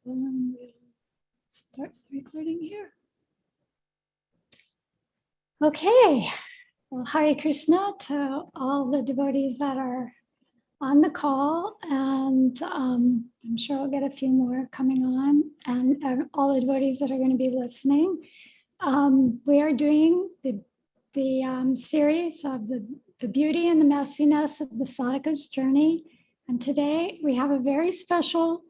Then we'll start the recording here. Okay. Well, Hare Krishna to all the devotees that are on the call, and I'm sure I'll get a few more coming on, and all the devotees that are going to be listening. We are doing the series of the beauty and the messiness of the sadhaka's journey, and today we have a very special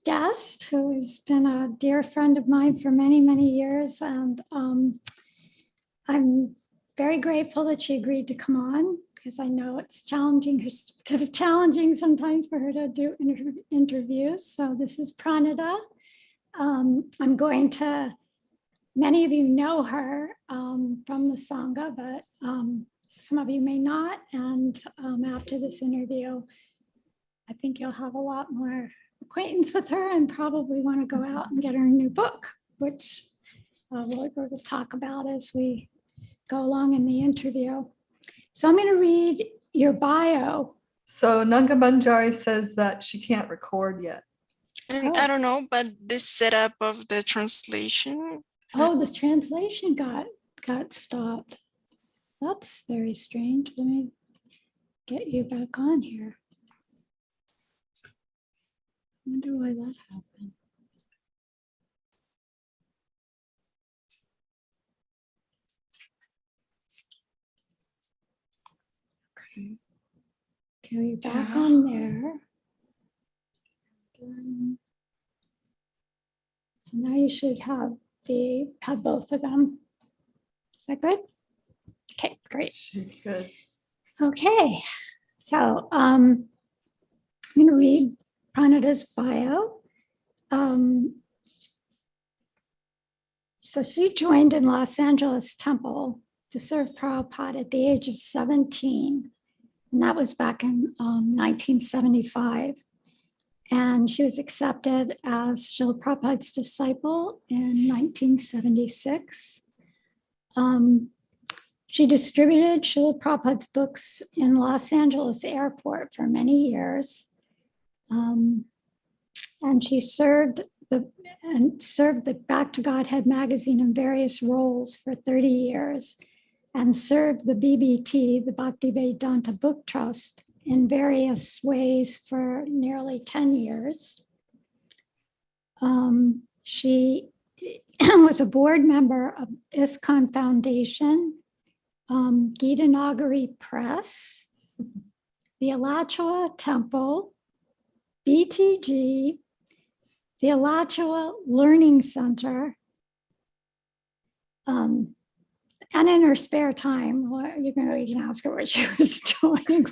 guest who has been a dear friend of mine for many, many years, and I'm very grateful that she agreed to come on, because I know it's challenging sometimes for her to do interviews. So this is Pranada. I'm going to, many of you know her from the Sangha, but some of you may not. And after this interview, I think you'll have a lot more acquaintance with her and probably want to go out and get her a new book, which we'll talk about as we go along in the interview. So I'm going to read your bio. So Nanga Manjari says that she can't record yet. And I don't know, but the setup of the translation. Oh, the translation got stopped. That's very strange. Let me get you back on here. I wonder why that happened. Okay, you're back on there. So now you should have both of them. Is that good? Okay, great. She's good. Okay, so I'm going to read Pranada's bio. So she joined in Los Angeles Temple to serve Prabhupada at the age of 17. And that was back in 1975. And she was accepted as Srila Prabhupada's disciple in 1976. She distributed Srila Prabhupada's books in Los Angeles airport for many years. And she served the Back to Godhead magazine in various roles for 30 years and served the BBT, the Bhakti Vedanta Book Trust, in various ways for nearly 10 years. She was a board member of ISKCON Foundation, Gita Nagari Press, the Alachua Temple, BTG, the Alachua Learning Center, and in her spare time, you can ask her what she was doing.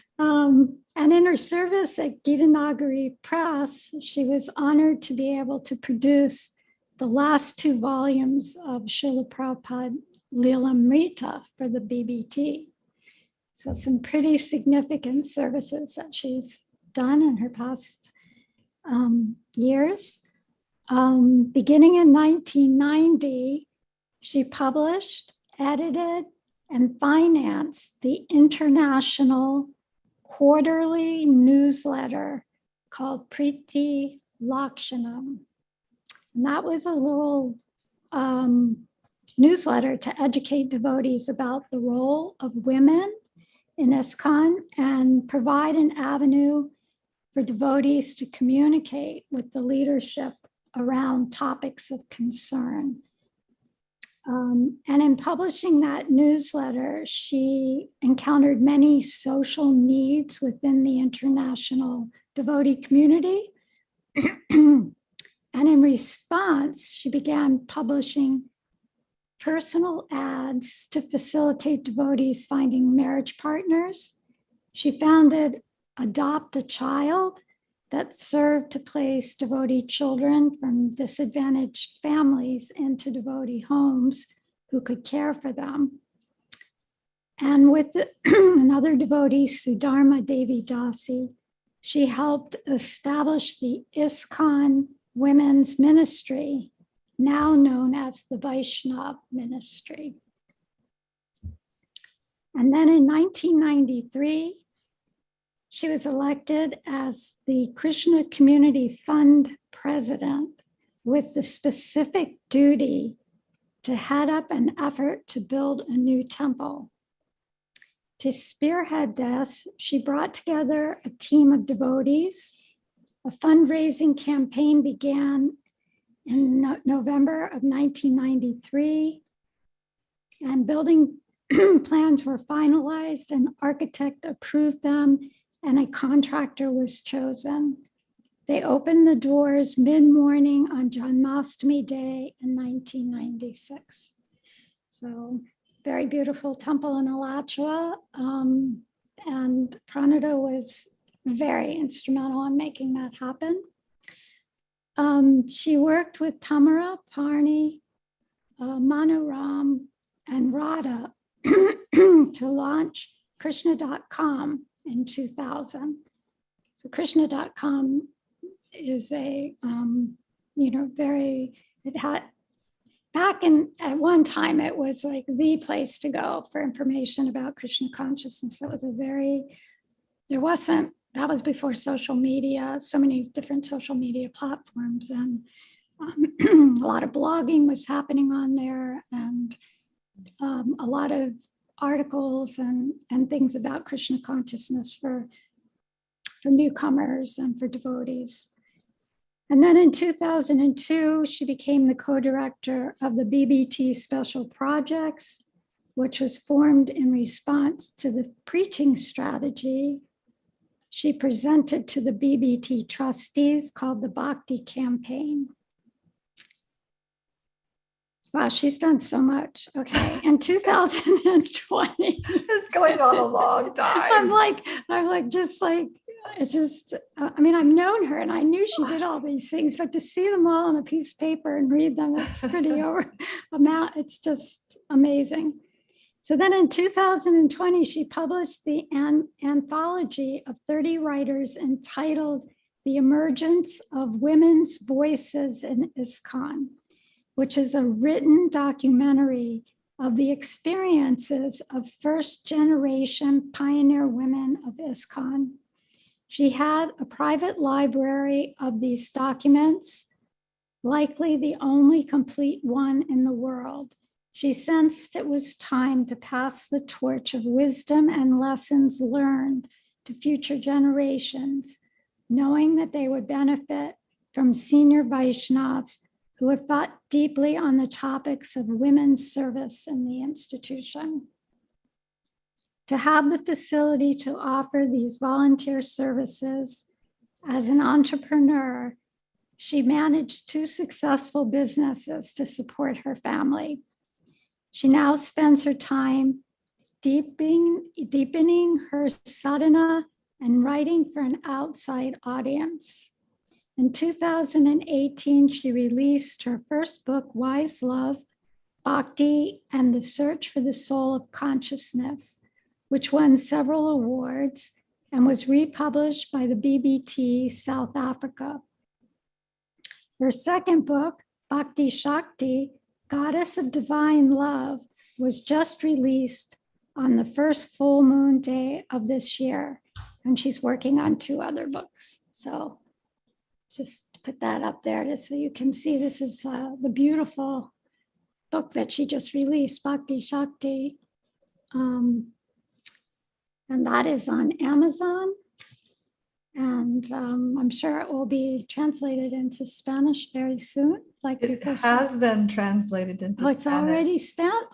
And in her service at Gita Nagari Press, she was honored to be able to produce the last 2 volumes of Srila Prabhupada Lilamrita for the BBT. So some pretty significant services that she's done in her past years. Beginning in 1990, she published, edited, and financed the international quarterly newsletter called Priti Lakshanam. And that was a little newsletter to educate devotees about the role of women in ISKCON and provide an avenue for devotees to communicate with the leadership around topics of concern. And in publishing that newsletter, she encountered many social needs within the international devotee community. And in response, she began publishing personal ads to facilitate devotees finding marriage partners. She founded Adopt a Child, that served to place devotee children from disadvantaged families into devotee homes who could care for them. And with another devotee, Sudharma Devi Dasi, she helped establish the ISKCON Women's Ministry, now known as the Vaishnava Ministry. And then in 1993, she was elected as the Krishna Community Fund president with the specific duty to head up an effort to build a new temple. To spearhead this, she brought together a team of devotees. A fundraising campaign began in November of 1993, and building plans were finalized, an architect approved them, and a contractor was chosen. They opened the doors mid-morning on Janmashtami Day in 1996. So very beautiful temple in Alachua. And Pranada was very instrumental in making that happen. She worked with Tamara, Parni, Manoram, and Radha to launch Krishna.com in 2000. So Krishna.com is a, at one time, it was like the place to go for information about Krishna consciousness. That was before social media, so many different social media platforms, and a lot of blogging was happening on there, and a lot of articles and things about Krishna consciousness for newcomers and for devotees. And then in 2002, she became the co-director of the BBT Special Projects, which was formed in response to the preaching strategy she presented to the BBT trustees called the Bhakti campaign. Wow, she's done so much. Okay, in 2020. It's going on a long time. I've known her and I knew she did all these things, but to see them all on a piece of paper and read them, it's pretty it's just amazing. So then in 2020, she published the anthology of 30 writers entitled The Emergence of Women's Voices in ISKCON, which is a written documentary of the experiences of first-generation pioneer women of ISKCON. She had a private library of these documents, likely the only complete one in the world. She sensed it was time to pass the torch of wisdom and lessons learned to future generations, knowing that they would benefit from senior Vaishnavas who have thought deeply on the topics of women's service in the institution. To have the facility to offer these volunteer services as an entrepreneur, she managed 2 successful businesses to support her family. She now spends her time deepening her sadhana and writing for an outside audience. In 2018, she released her first book, Wise Love, Bhakti, and the Search for the Soul of Consciousness, which won several awards and was republished by the BBT South Africa. Her second book, Bhakti Shakti, Goddess of Divine Love, was just released on the first full moon day of this year, and she's working on 2 other books. So just put that up there so you can see this is the beautiful book that she just released, Bhakti Shakti. And that is on Amazon. And I'm sure it will be translated into Spanish very soon. It has been translated into Spanish. It's already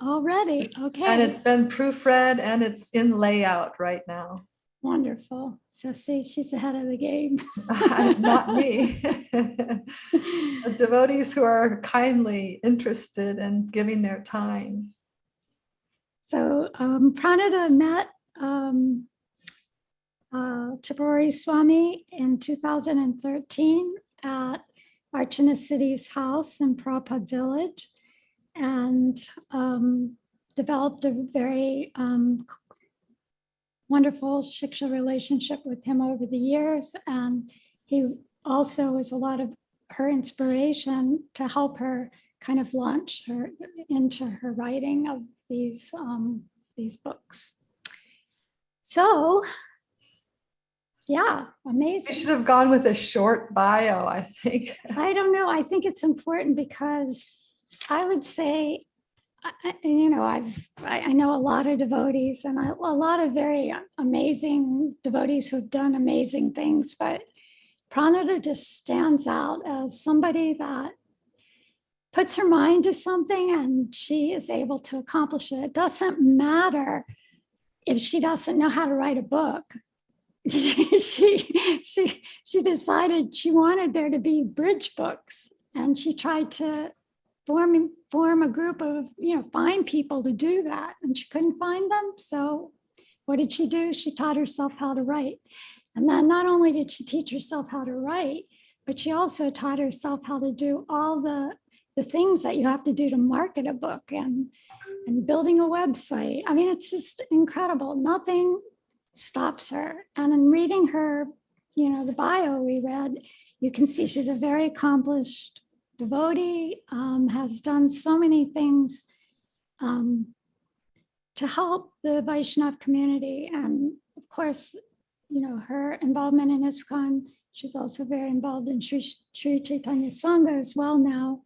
already. Okay. And it's been proofread and it's in layout right now. Wonderful. So see, she's ahead of the game. Not me. The devotees who are kindly interested and giving their time. So Pranada met Tripurari Swami in 2013 at Archana City's house in Prabhupada Village, and developed a very wonderful Shiksha relationship with him over the years. And he also was a lot of her inspiration to help her kind of launch her into her writing of these books. So Yeah, We amazing. should have gone with a short bio, I think. I don't know. I think it's important because I would say, you know, I know a lot of devotees and a lot of very amazing devotees who have done amazing things, but Pranada just stands out as somebody that puts her mind to something and she is able to accomplish it. It doesn't matter if she doesn't know how to write a book. She decided she wanted there to be bridge books, and she tried to form a group of, you know, find people to do that, and she couldn't find them. So what did she do? She taught herself how to write. And then not only did she teach herself how to write, but she also taught herself how to do all the things that you have to do to market a book and building a website. I mean, it's just incredible. Nothing stops her. And in reading her, you know, the bio we read, you can see she's a very accomplished devotee, has done so many things to help the Vaishnav community. And of course, you know, her involvement in ISKCON, she's also very involved in Sri Chaitanya Sangha as well now.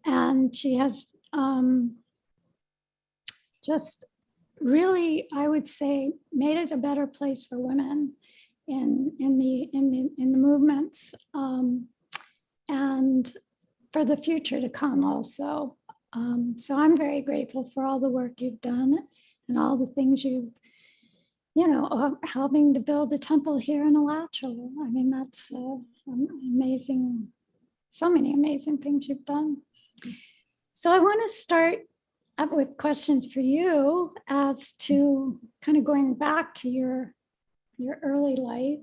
And she has just really, I would say, made it a better place for women in the movements, and for the future to come also. So I'm very grateful for all the work you've done and all the things you've, you know, helping to build the temple here in Alachua. I mean, that's amazing. So many amazing things you've done. So I want to start up with questions for you as to kind of going back to your early life.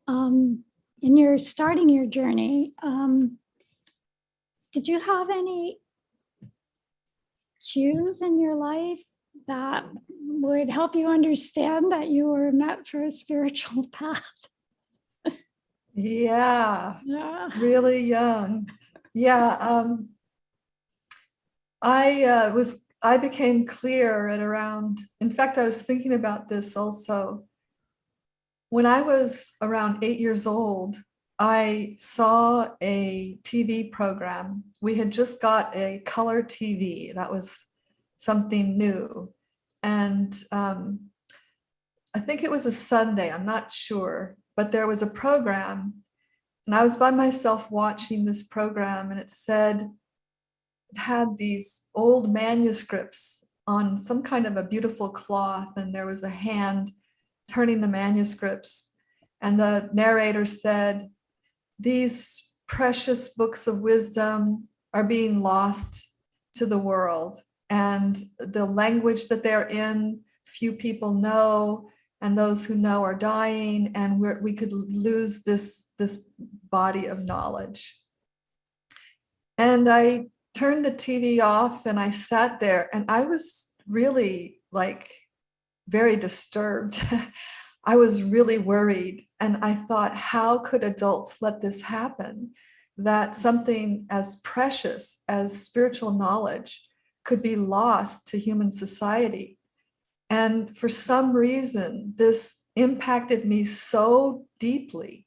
In your starting your journey, did you have any cues in your life that would help you understand that you were meant for a spiritual path? Yeah, Yeah. really young. Yeah, I became clear at around, in fact, I was thinking about this also. When I was around 8 years old, I saw a TV program. We had just got a color TV. That was something new. And I think it was a Sunday, I'm not sure, but there was a program and I was by myself watching this program, and it said, it had these old manuscripts on some kind of a beautiful cloth, and there was a hand turning the manuscripts. And the narrator said, these precious books of wisdom are being lost to the world, and the language that they're in, few people know, and those who know are dying, and we could lose this body of knowledge. And I turned the TV off and I sat there, and I was really like very disturbed. I was really worried, and I thought, how could adults let this happen? That something as precious as spiritual knowledge could be lost to human society. And for some reason, this impacted me so deeply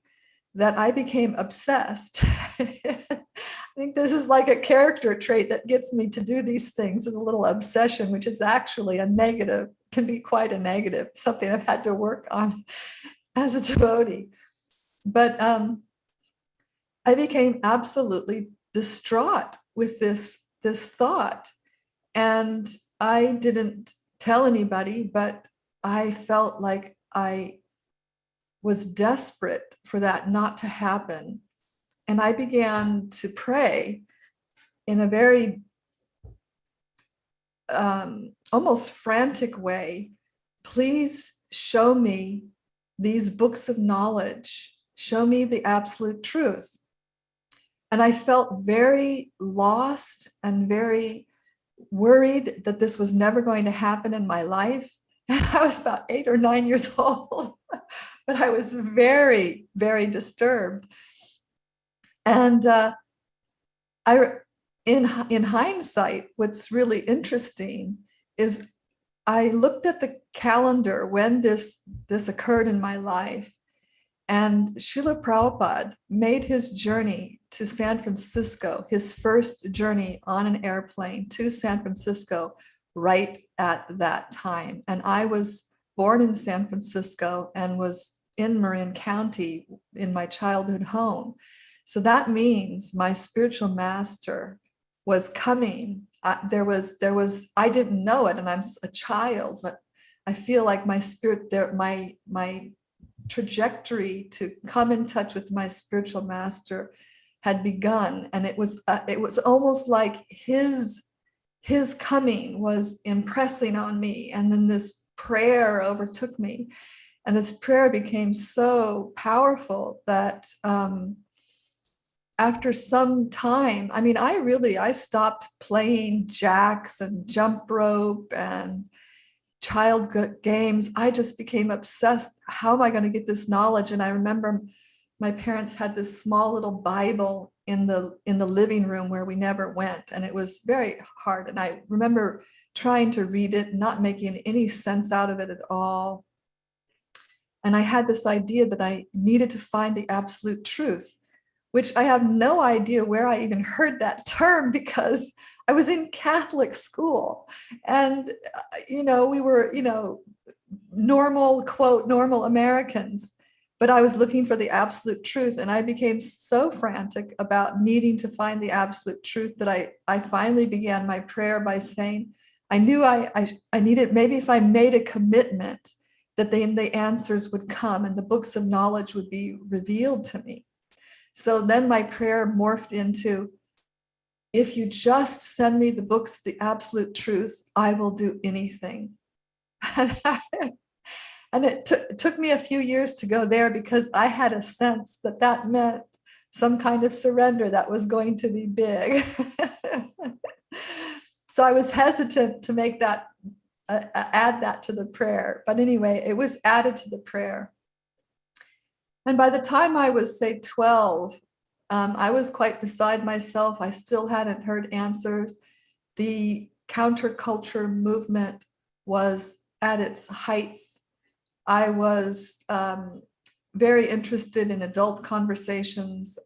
that I became obsessed. I think this is like a character trait that gets me to do these things, is a little obsession, which is actually a negative, can be quite a negative, something I've had to work on as a devotee. But I became absolutely distraught with this thought. And I didn't tell anybody, but I felt like I was desperate for that not to happen. And I began to pray in a very almost frantic way. Please show me these books of knowledge. Show me the absolute truth. And I felt very lost and very worried that this was never going to happen in my life. And I was about 8 or 9 years old, but I was very, very disturbed. And in hindsight, what's really interesting is I looked at the calendar when this occurred in my life, And Srila Prabhupada made his journey to San Francisco, his first journey on an airplane to San Francisco, right at that time. And I was born in San Francisco and was in Marin County in my childhood home. So that means my spiritual master was coming. I didn't know it, and I'm a child, but I feel like my spirit there, my trajectory to come in touch with my spiritual master had begun. And it was almost like his coming was impressing on me. And then this prayer overtook me. And this prayer became so powerful that after some time, I mean, I stopped playing jacks and jump rope and child games. I just became obsessed. How am I going to get this knowledge? And I remember my parents had this small little Bible in the living room where we never went. And it was very hard. And I remember trying to read it, not making any sense out of it at all. And I had this idea that I needed to find the absolute truth, which I have no idea where I even heard that term, because I was in Catholic school. And, we were, normal, quote, normal Americans. But I was looking for the absolute truth. And I became so frantic about needing to find the absolute truth that I finally began my prayer by saying, I knew I needed, maybe if I made a commitment, that then the answers would come and the books of knowledge would be revealed to me. So then my prayer morphed into, if you just send me the books of the absolute truth, I will do anything. And it took me a few years to go there, because I had a sense that meant some kind of surrender that was going to be big. So I was hesitant to make that, add that to the prayer. But anyway, it was added to the prayer. And by the time I was, say, 12, I was quite beside myself. I still hadn't heard answers. The counterculture movement was at its height. I was very interested in adult conversations.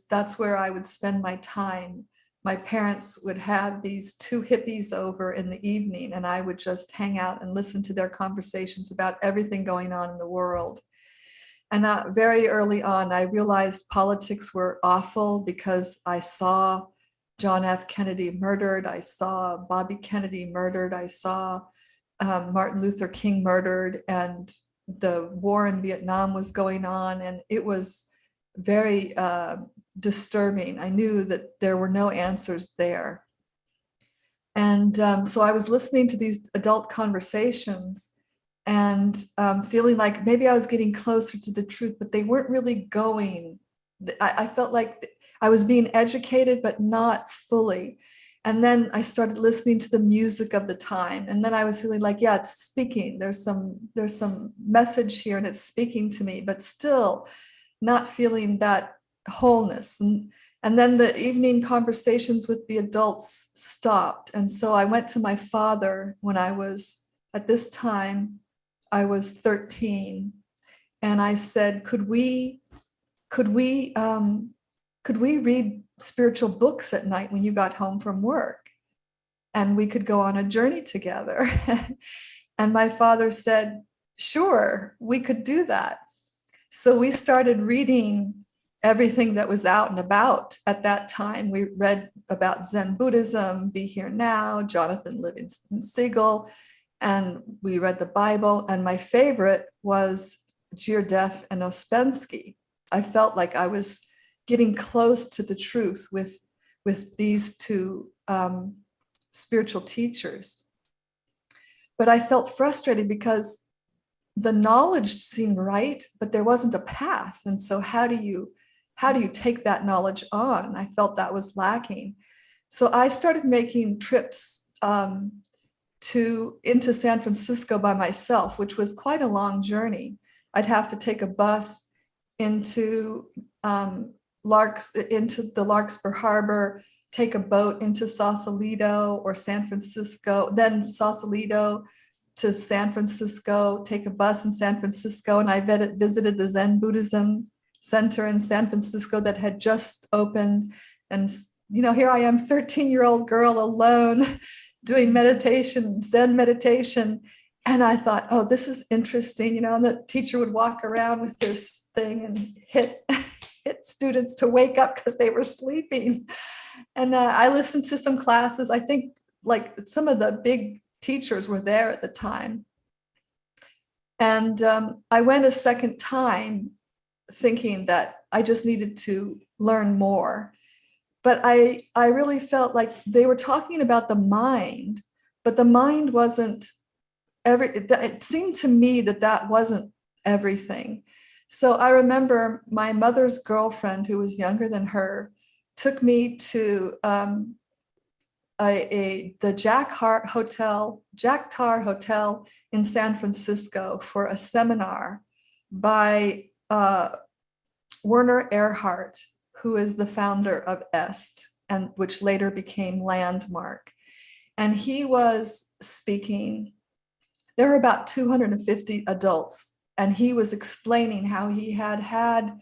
That's where I would spend my time. My parents would have these two hippies over in the evening, and I would just hang out and listen to their conversations about everything going on in the world. And very early on, I realized politics were awful, because I saw John F. Kennedy murdered. I saw Bobby Kennedy murdered. I saw Martin Luther King murdered, and the war in Vietnam was going on. And it was very disturbing. I knew that there were no answers there. And so I was listening to these adult conversations and feeling like maybe I was getting closer to the truth, but they weren't really going. I felt like I was being educated, but not fully. And then I started listening to the music of the time. And then I was feeling like, yeah, it's speaking. There's some message here and it's speaking to me, but still not feeling that wholeness. And then the evening conversations with the adults stopped. And so I went to my father when I was, at this time, I was 13. And I said, could we read spiritual books at night when you got home from work? And we could go on a journey together. And my father said, sure, we could do that. So we started reading everything that was out and about at that time. We read about Zen Buddhism, Be Here Now, Jonathan Livingston Segal, and we read the Bible. And my favorite was Jirdev and Ouspensky. I felt like I was getting close to the truth with these two spiritual teachers. But I felt frustrated because the knowledge seemed right, but there wasn't a path. And so how do you take that knowledge on? I felt that was lacking. So I started making trips into San Francisco by myself, which was quite a long journey. I'd have to take a bus into the Larkspur Harbor, take a boat into Sausalito or San Francisco, then Sausalito, to San Francisco, take a bus in San Francisco, and I visited the Zen Buddhism Center in San Francisco that had just opened. And, here I am, 13-year-old girl alone doing meditation, Zen meditation. And I thought, oh, this is interesting. And the teacher would walk around with this thing and hit students to wake up because they were sleeping. And I listened to some classes. I think like some of the big teachers were there at the time. And I went a second time thinking that I just needed to learn more. But I really felt like they were talking about the mind, but the mind wasn't it seemed to me that wasn't everything. So I remember my mother's girlfriend, who was younger than her, took me to the Jack Tar Hotel in San Francisco for a seminar by Werner Erhard, who is the founder of EST, and which later became Landmark. And he was speaking. There were about 250 adults, and he was explaining how he had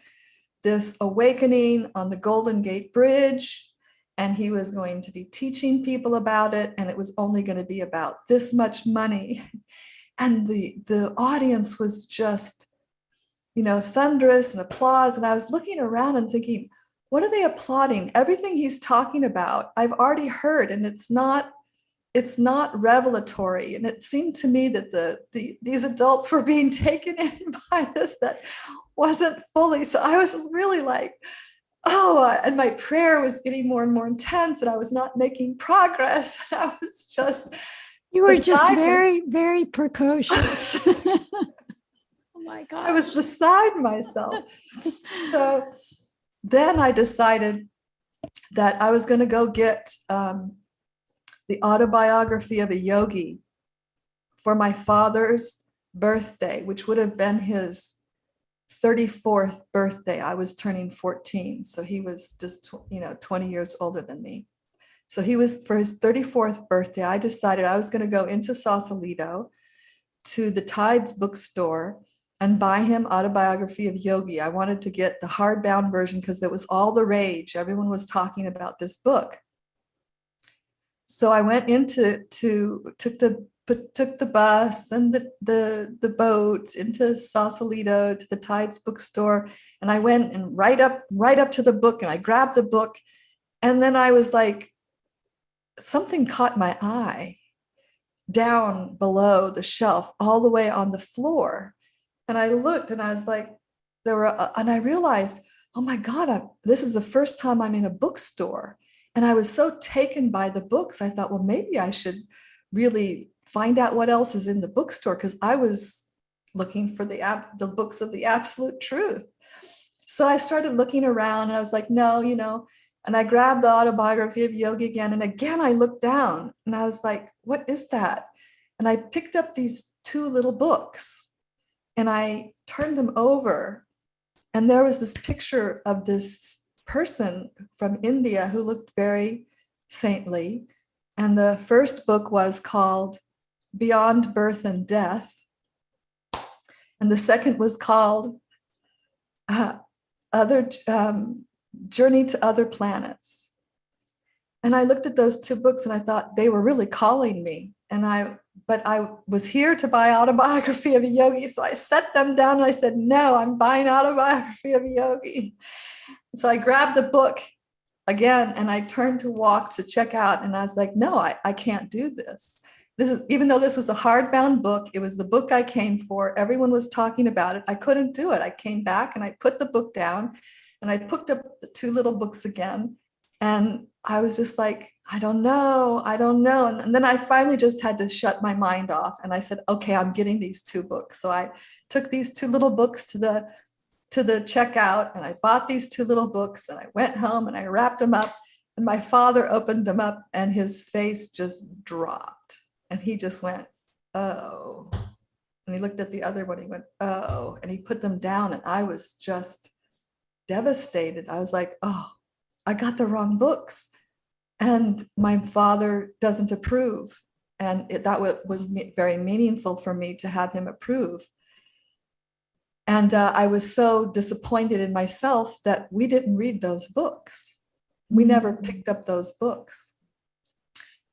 this awakening on the Golden Gate Bridge, and he was going to be teaching people about it, and it was only going to be about this much money. And the audience was just, thunderous and applause. And I was looking around and thinking, what are they applauding? Everything he's talking about, I've already heard, and it's not revelatory. And it seemed to me that these adults were being taken in by this that wasn't fully. So I was really like, and my prayer was getting more and more intense, and I was not making progress. And I was just, you were just very, very precocious. Oh my God. I was beside myself. So then I decided that I was going to go get the autobiography of a yogi for my father's birthday, which would have been his 34th birthday. I was turning 14. So he was just, 20 years older than me. So he was, for his 34th birthday, I decided I was going to go into Sausalito to the Tides bookstore and buy him Autobiography of Yogi. I wanted to get the hardbound version because it was all the rage. Everyone was talking about this book. So I went took the bus and the boat into Sausalito to the Tides bookstore, and I went and right up to the book, and I grabbed the book, and then I was like, something caught my eye down below the shelf, all the way on the floor, and I looked, and I was like, and I realized, oh my God, this is the first time I'm in a bookstore. And I was so taken by the books, I thought, well, maybe I should really find out what else is in the bookstore, because I was looking for the books of the absolute truth. So I started looking around, and I was like, no, and I grabbed the Autobiography of Yogi again. And again, I looked down, and I was like, what is that? And I picked up these two little books, and I turned them over, and there was this picture of this person from India who looked very saintly. And the first book was called Beyond Birth and Death. And the second was called Journey to Other Planets. And I looked at those two books, and I thought they were really calling me. But I was here to buy Autobiography of a Yogi. So I set them down, and I said, no, I'm buying Autobiography of a Yogi. So I grabbed the book again, and I turned to walk to check out, and I was like, no, I can't do this. Even though this was a hardbound book, it was the book I came for. Everyone was talking about it. I couldn't do it. I came back, and I put the book down, and I picked up the two little books again. And I was just like, I don't know. And then I finally just had to shut my mind off. And I said, okay, I'm getting these two books. So I took these two little books to the checkout, and I bought these two little books, and I went home and I wrapped them up, and my father opened them up, and his face just dropped, and he just went, oh, and he looked at the other one, he went, oh, and he put them down, and I was just devastated. I was like, oh, I got the wrong books, and my father doesn't approve. And was very meaningful for me to have him approve. And I was so disappointed in myself that we didn't read those books. We never picked up those books.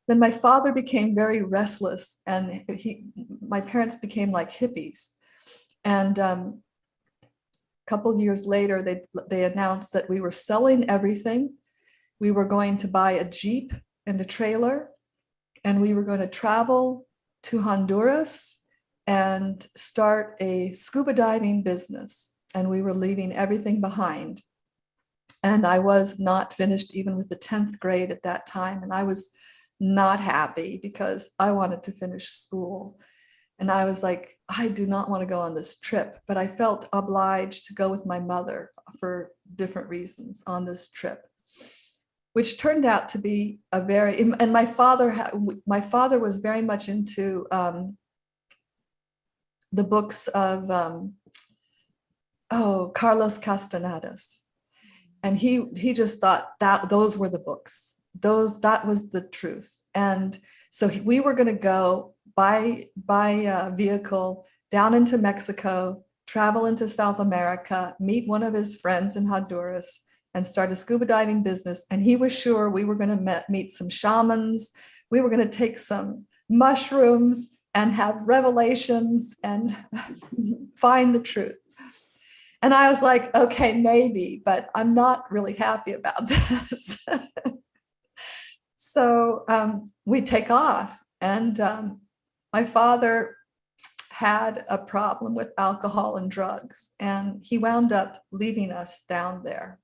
Then my father became very restless, and my parents became like hippies. And a couple years later, they announced that we were selling everything. We were going to buy a Jeep and a trailer, and we were going to travel to Honduras and start a scuba diving business. And we were leaving everything behind. And I was not finished even with the 10th grade at that time. And I was not happy because I wanted to finish school. And I was like, I do not want to go on this trip, but I felt obliged to go with my mother for different reasons on this trip, which turned out to be and my father was very much into the books of Carlos Castaneda's. And he just thought that those were the books. That was the truth. And so we were going to go by vehicle down into Mexico, travel into South America, meet one of his friends in Honduras, and start a scuba diving business. And he was sure we were going to meet some shamans. We were going to take some mushrooms and have revelations and find the truth. And I was like, okay, maybe, but I'm not really happy about this. So we take off, and my father had a problem with alcohol and drugs, and he wound up leaving us down there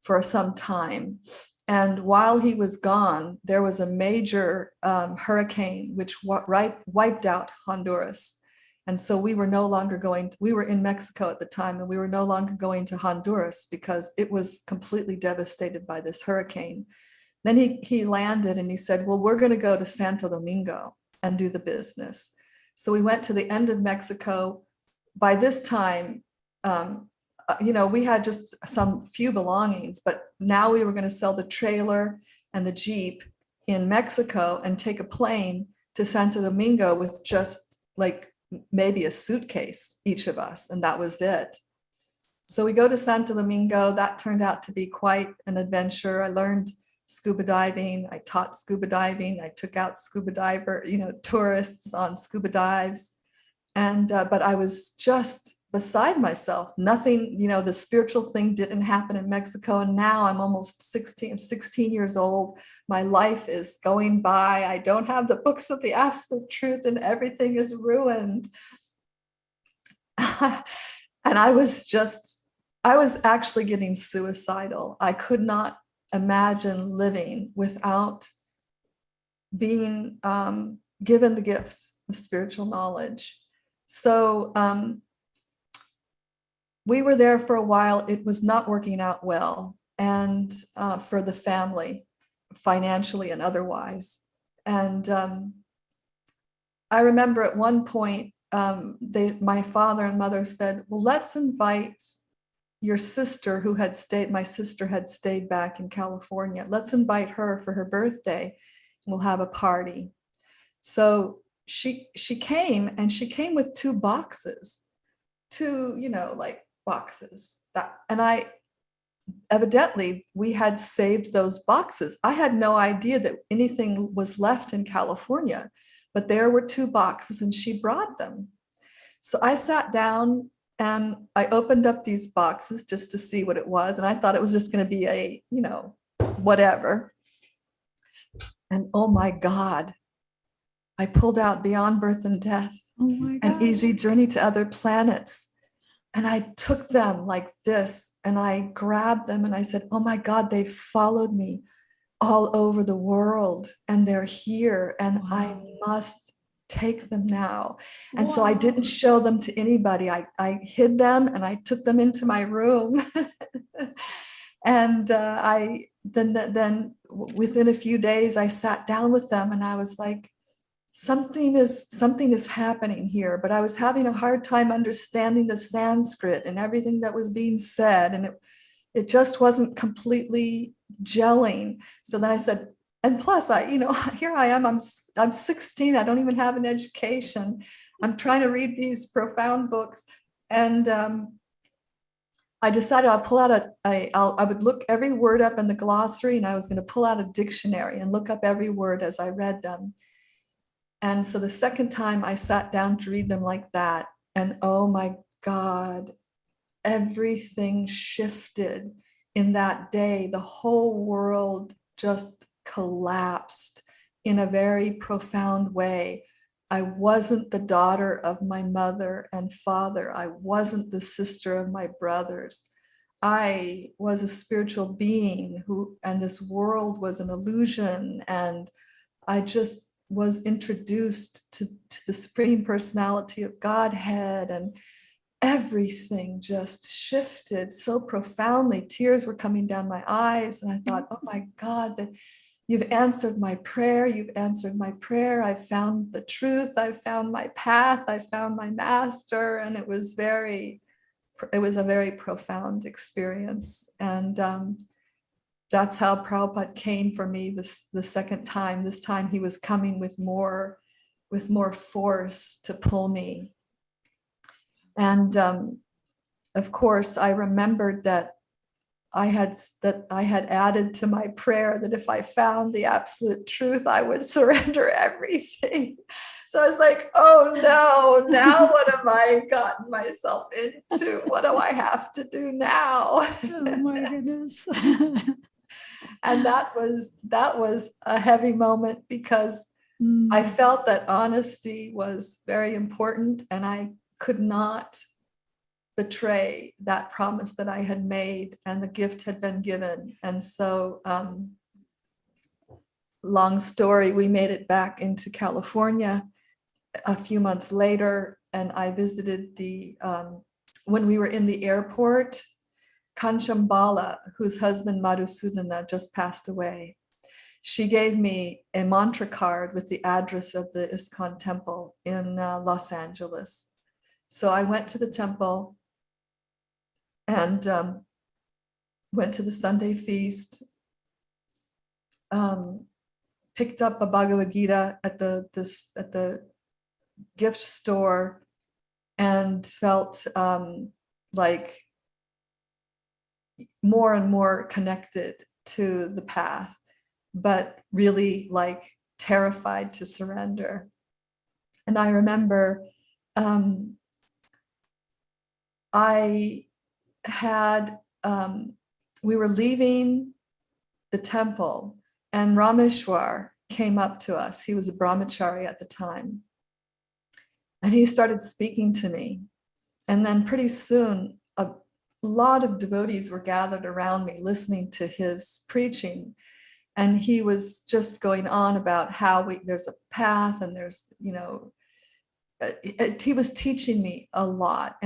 for some time. And while he was gone, there was a major hurricane which wiped out Honduras. And so we were no longer we were in Mexico at the time, and we were no longer going to Honduras because it was completely devastated by this hurricane. Then he landed and he said, well, we're going to go to Santo Domingo and do the business. So we went to the end of Mexico. By this time, we had just some few belongings, but now we were going to sell the trailer and the Jeep in Mexico and take a plane to Santo Domingo with just like maybe a suitcase, each of us, and that was it. So we go to Santo Domingo. That turned out to be quite an adventure. I learned scuba diving. I taught scuba diving. I took out scuba diver, tourists on scuba dives. And, but I was just beside myself. Nothing, the spiritual thing didn't happen in Mexico. And now I'm almost 16 years old. My life is going by. I don't have the books of the absolute truth, and everything is ruined. And I was actually getting suicidal. I could not imagine living without being given the gift of spiritual knowledge. So we were there for a while. It was not working out well, and for the family, financially and otherwise. And I remember at one point, my father and mother said, well, let's invite your sister my sister had stayed back in California. Let's invite her for her birthday. We'll have a party. So she came, and she came with 2 boxes, boxes and evidently we had saved those boxes. I had no idea that anything was left in California, but there were 2 boxes and she brought them. So I sat down and I opened up these boxes just to see what it was. And I thought it was just going to be a, whatever. And oh my God, I pulled out Beyond Birth and Death, An Easy Journey to Other Planets. And I took them like this, and I grabbed them and I said, oh my God, they followed me all over the world, and they're here, and I must take them now. And so I didn't show them to anybody. I hid them and I took them into my room. And then within a few days, I sat down with them and I was like, something is happening here, but I was having a hard time understanding the Sanskrit and everything that was being said. And it just wasn't completely gelling. So then I said, And plus, here I am, I'm 16, I don't even have an education. I'm trying to read these profound books. And I decided I'll pull out I would look every word up in the glossary, and I was going to pull out a dictionary and look up every word as I read them. And so the second time I sat down to read them like that, and oh my God, everything shifted in that day. The whole world just collapsed in a very profound way. I wasn't the daughter of my mother and father. I wasn't the sister of my brothers. I was a spiritual being and this world was an illusion. And I just was introduced to the Supreme Personality of Godhead, and everything just shifted so profoundly. Tears were coming down my eyes, and I thought, oh my God, that you've answered my prayer. You've answered my prayer. I found the truth. I found my path. I found my master. And it was a very profound experience. And that's how Prabhupada came for me the second time. This time he was coming with more force to pull me. And of course, I remembered that I had added to my prayer that if I found the absolute truth, I would surrender everything. So I was like, oh no, now what have I gotten myself into? What do I have to do now? Oh my goodness. And that was a heavy moment, because I felt that honesty was very important, and I could not betray that promise that I had made, and the gift had been given. And so, long story, we made it back into California a few months later, and I visited when we were in the airport, Kanchambala, whose husband Madhusudana just passed away. She gave me a mantra card with the address of the ISKCON temple in Los Angeles. So I went to the temple and went to the Sunday feast, picked up a Bhagavad Gita at the gift store, and felt like more and more connected to the path, but really like terrified to surrender. And I remember we were leaving the temple, and Rameshwar came up to us. He was a brahmachari at the time. And he started speaking to me. And then pretty soon, a lot of devotees were gathered around me listening to his preaching. And he was just going on about how there's a path, and there's, he was teaching me a lot,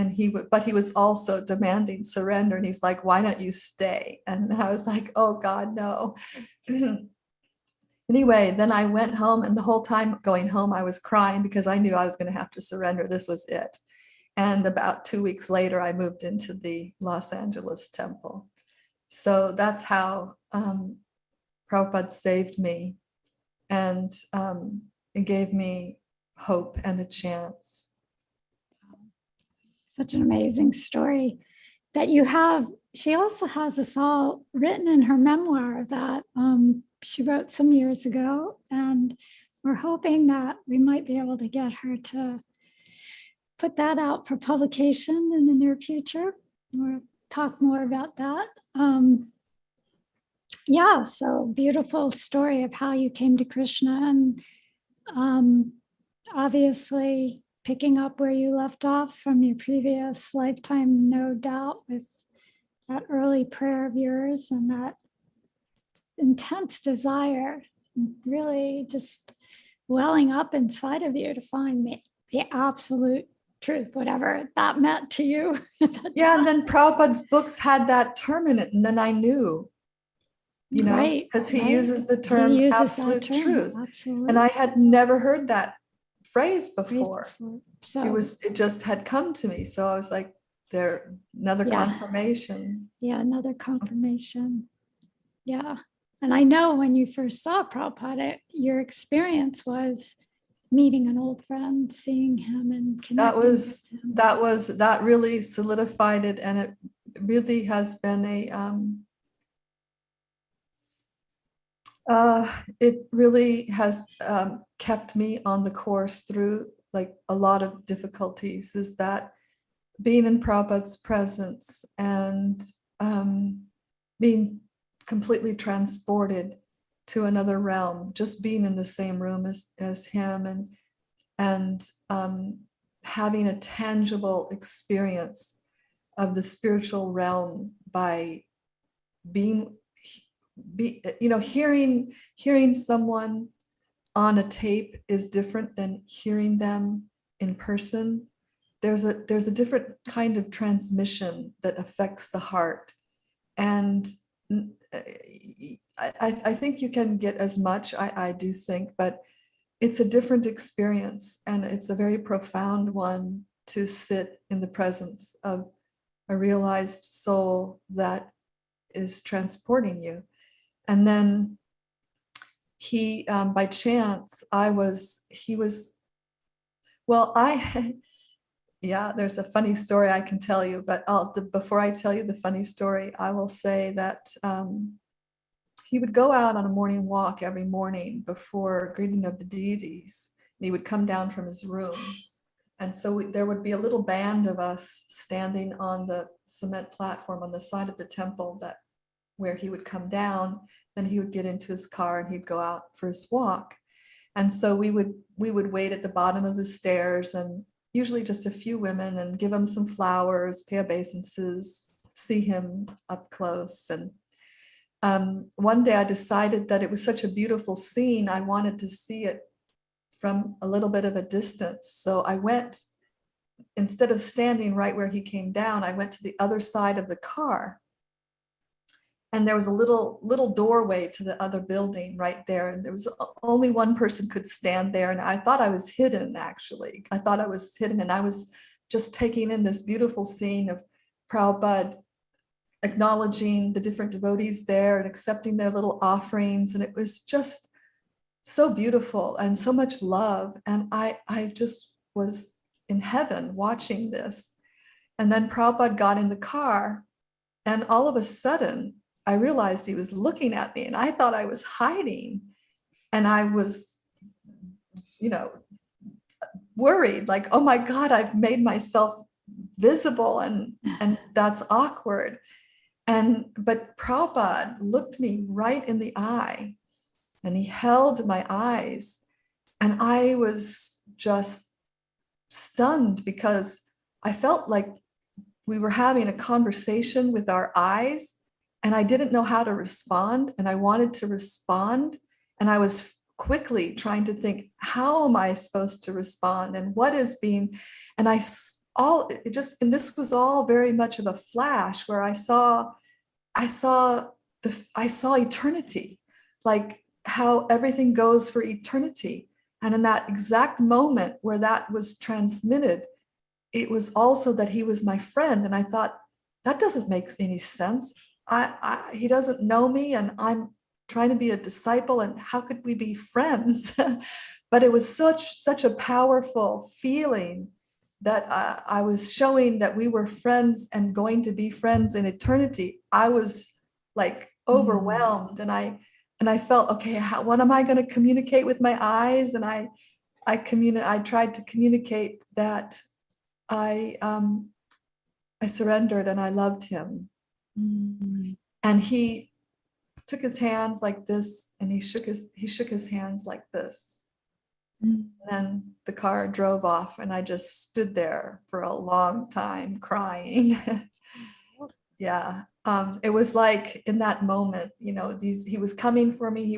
but he was also demanding surrender. And he's like, why don't you stay? And I was like, oh God, no. Anyway, then I went home, and the whole time going home, I was crying because I knew I was going to have to surrender. This was it. And about 2 weeks later, I moved into the Los Angeles temple. So that's how Prabhupada saved me, and it gave me hope and a chance. Such an amazing story that you have. She also has this all written in her memoir that she wrote some years ago, and we're hoping that we might be able to get her to put that out for publication in the near future. We'll talk more about that. Yeah, so beautiful story of how you came to Krishna, and obviously picking up where you left off from your previous lifetime, no doubt, with that early prayer of yours and that intense desire really just welling up inside of you to find the absolute truth, whatever that meant to you. Yeah, and then Prabhupada's books had that term in it, and then I knew, because he uses the term absolute truth. Absolutely. And I had never heard that phrase before. So It just had come to me. So I was like, another confirmation. Yeah, another confirmation. Yeah. And I know when you first saw Prabhupada, your experience was meeting an old friend, seeing him and connecting with him. That really solidified it, and it really has been it really has kept me on the course through like a lot of difficulties, is that being in Prabhupada's presence and being completely transported to another realm, just being in the same room as him, and having a tangible experience of the spiritual realm by hearing someone on a tape is different than hearing them in person. There's a different kind of transmission that affects the heart, and I think you can get as much, I do think, but it's a different experience, and it's a very profound one to sit in the presence of a realized soul that is transporting you. And then he, by chance, yeah, there's a funny story I can tell you, but before I tell you the funny story, I will say that he would go out on a morning walk every morning before greeting of the deities. And he would come down from his rooms. And so there would be a little band of us standing on the cement platform on the side of the temple where he would come down. Then he would get into his car and he'd go out for his walk. And so we would wait at the bottom of the stairs, and usually just a few women, and give him some flowers, pay obeisances, see him up close. And one day I decided that it was such a beautiful scene, I wanted to see it from a little bit of a distance. So I went, instead of standing right where he came down, I went to the other side of the car. And there was a little doorway to the other building right there. And there was only one person could stand there. And I thought I was hidden, actually. I thought I was hidden. And I was just taking in this beautiful scene of Prabhupada acknowledging the different devotees there and accepting their little offerings. And it was just so beautiful and so much love. And I just was in heaven watching this. And then Prabhupada got in the car, and all of a sudden, I realized he was looking at me, and I thought I was hiding. And I was, worried, like, oh my God, I've made myself visible, and that's awkward. But Prabhupada looked me right in the eye, and he held my eyes, and I was just stunned, because I felt like we were having a conversation with our eyes, and I didn't know how to respond, and I wanted to respond, and I was quickly trying to think, how am I supposed to respond, and what is being, and and this was all very much of a flash, where I saw eternity, like how everything goes for eternity. And in that exact moment where that was transmitted, it was also that he was my friend. And I thought, that doesn't make any sense. He doesn't know me, and I'm trying to be a disciple, and how could we be friends? But it was such a powerful feeling that I was showing that we were friends and going to be friends in eternity. I was like overwhelmed, and I felt, okay, what am I going to communicate with my eyes? And I tried to communicate that I surrendered and I loved him. And he took his hands like this, and he shook his hands like this. And then the car drove off, and I just stood there for a long time crying. Yeah. It was like in that moment, he was coming for me.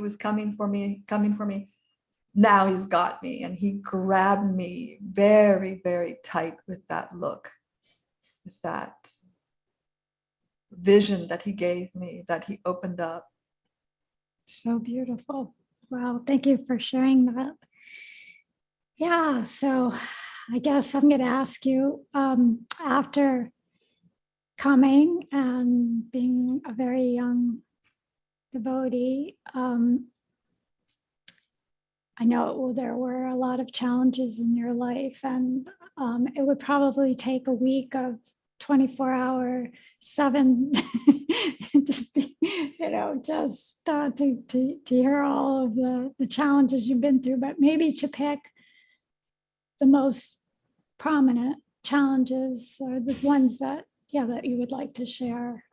Now he's got me, and he grabbed me very, very tight with that look, with that vision that he gave me, that he opened up. So beautiful. Wow. Thank you for sharing that. Yeah. So I guess I'm going to ask you, after coming and being a very young devotee. I know there were a lot of challenges in your life, and it would probably take a week of 24-hour, 7, just be, just to hear all of the challenges you've been through, but maybe to pick the most prominent challenges or the ones that you would like to share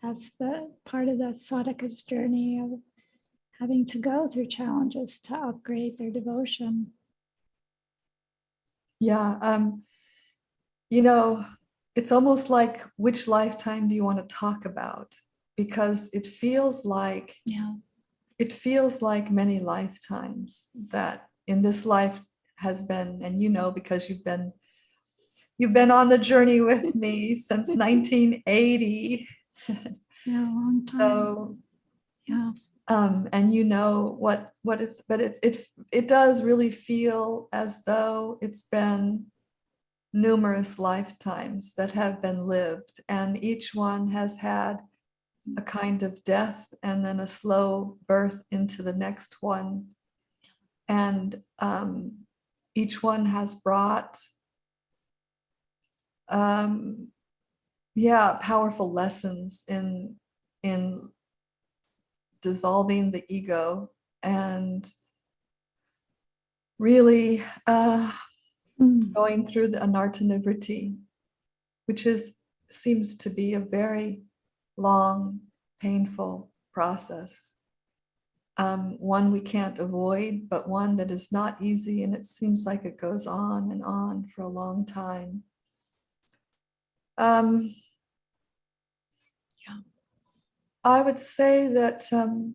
as the part of the sadhaka's journey of having to go through challenges to upgrade their devotion. Yeah, it's almost like, which lifetime do you want to talk about? Because it feels like many lifetimes that in this life has been, and because you've been on the journey with me since 1980. Yeah, a long time. So yeah. And what it's, but it does really feel as though it's been numerous lifetimes that have been lived, and each one has had a kind of death and then a slow birth into the next one. And each one has brought powerful lessons in dissolving the ego and really going through the anartha nivriti, which seems to be a very long, painful process. One we can't avoid, but one that is not easy, and it seems like it goes on and on for a long time. I would say that, so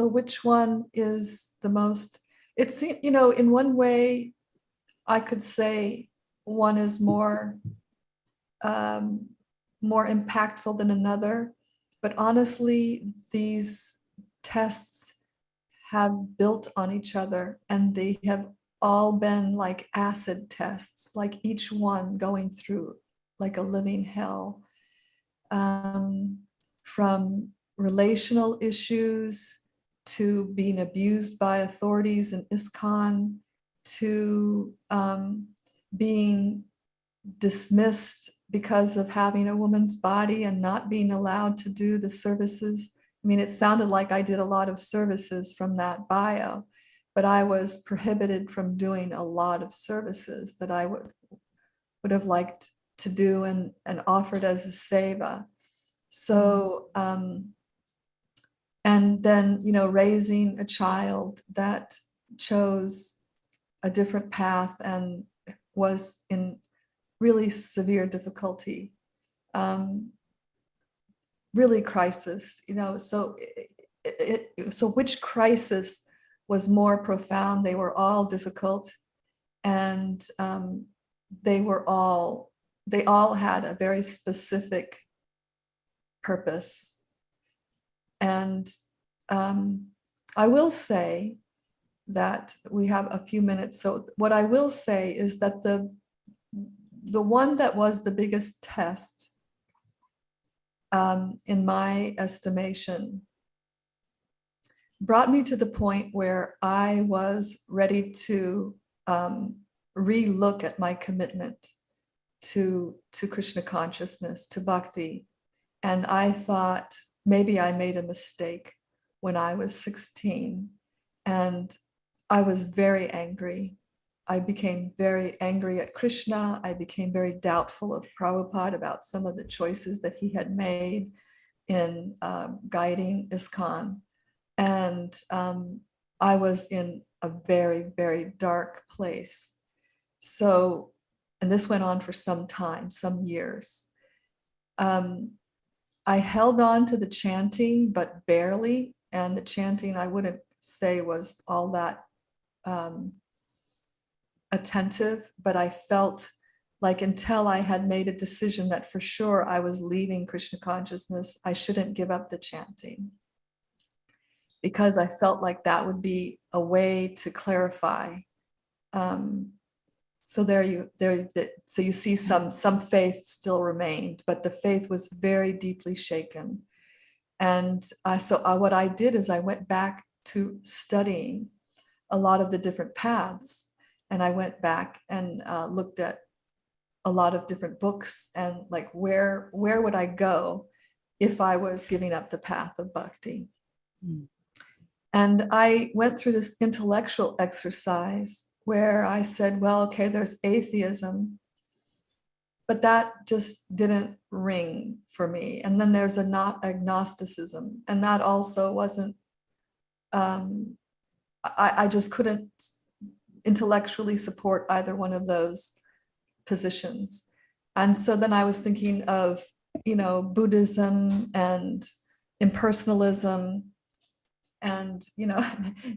which one is the most, it seems, in one way, I could say one is more impactful than another, but honestly, these tests have built on each other, and they have all been like acid tests, like each one going through like a living hell. From relational issues to being abused by authorities in ISKCON, to being dismissed because of having a woman's body and not being allowed to do the services. I mean, it sounded like I did a lot of services from that bio, but I was prohibited from doing a lot of services that I would have liked to do and offered as a seva. So, and then, raising a child that chose a different path and was in really severe difficulty, really crisis, so so which crisis was more profound? They were all difficult, and they all had a very specific purpose. And I will say that we have a few minutes. So what I will say is that the one that was the biggest test, in my estimation, brought me to the point where I was ready to re-look at my commitment to Krishna consciousness, to Bhakti. And I thought maybe I made a mistake when I was 16, and I was very angry. I became very angry at Krishna. I became very doubtful of Prabhupada about some of the choices that he had made in guiding ISKCON. And I was in a very, very dark place. So, and this went on for some time, some years. I held on to the chanting, but barely. And the chanting, I wouldn't say was all that attentive, but I felt like until I had made a decision that for sure I was leaving Krishna consciousness, I shouldn't give up the chanting, because I felt like that would be a way to clarify So so you see some faith still remained, but the faith was very deeply shaken. And what I did is I went back to studying a lot of the different paths, and I went back and looked at a lot of different books, and like where would I go if I was giving up the path of bhakti. And I went through this intellectual exercise where I said, well, okay, there's atheism, but that just didn't ring for me. And then there's agnosticism, and that also wasn't, I just couldn't intellectually support either one of those positions. And so then I was thinking of, Buddhism and impersonalism, and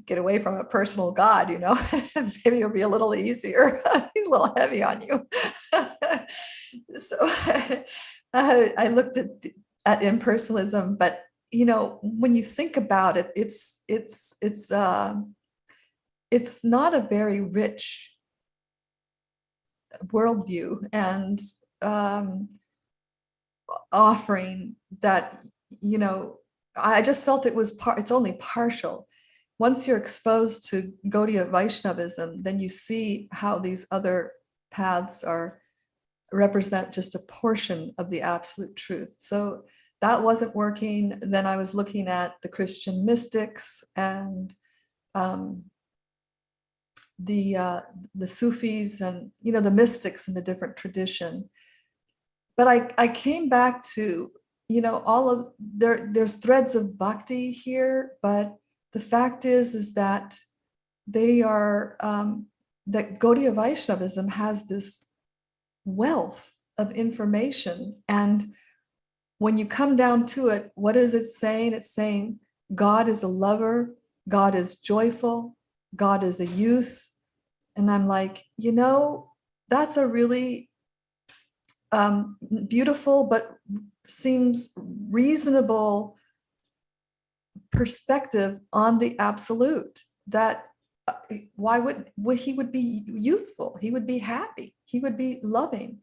get away from a personal God, maybe it'll be a little easier. He's a little heavy on you. So I looked at impersonalism, but when you think about it, it's not a very rich worldview and offering that, I just felt it's only partial. Once you're exposed to Gaudiya Vaishnavism, then you see how these other paths represent just a portion of the absolute truth. So that wasn't working. Then I was looking at the Christian mystics and the Sufis and the mystics in the different tradition. But I came back to all of there's threads of bhakti here, but the fact is that they are that Gaudiya Vaishnavism has this wealth of information, and when you come down to it, what is it saying? It's saying God is a lover, God is joyful, God is a youth. And I'm like, that's a really beautiful but seems reasonable perspective on the absolute, that why would he would be youthful, he would be happy, he would be loving.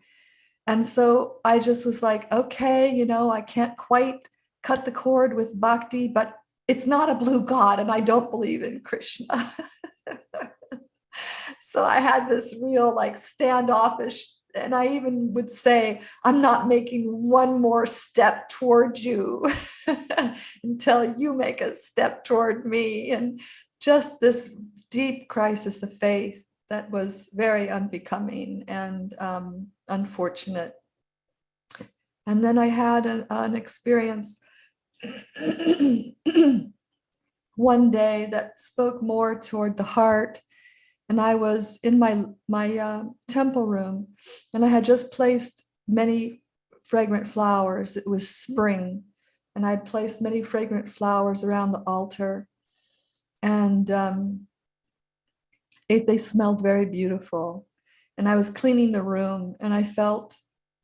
And so I just was like, okay, I can't quite cut the cord with bhakti, but it's not a blue God, and I don't believe in Krishna. So I had this real standoffish, and I even would say, I'm not making one more step toward you until you make a step toward me. And just this deep crisis of faith that was very unbecoming and unfortunate. And then I had an experience one day that spoke more toward the heart. And I was in my temple room, and I had just placed many fragrant flowers. It was spring, and I'd placed many fragrant flowers around the altar, and they smelled very beautiful. And I was cleaning the room, and I felt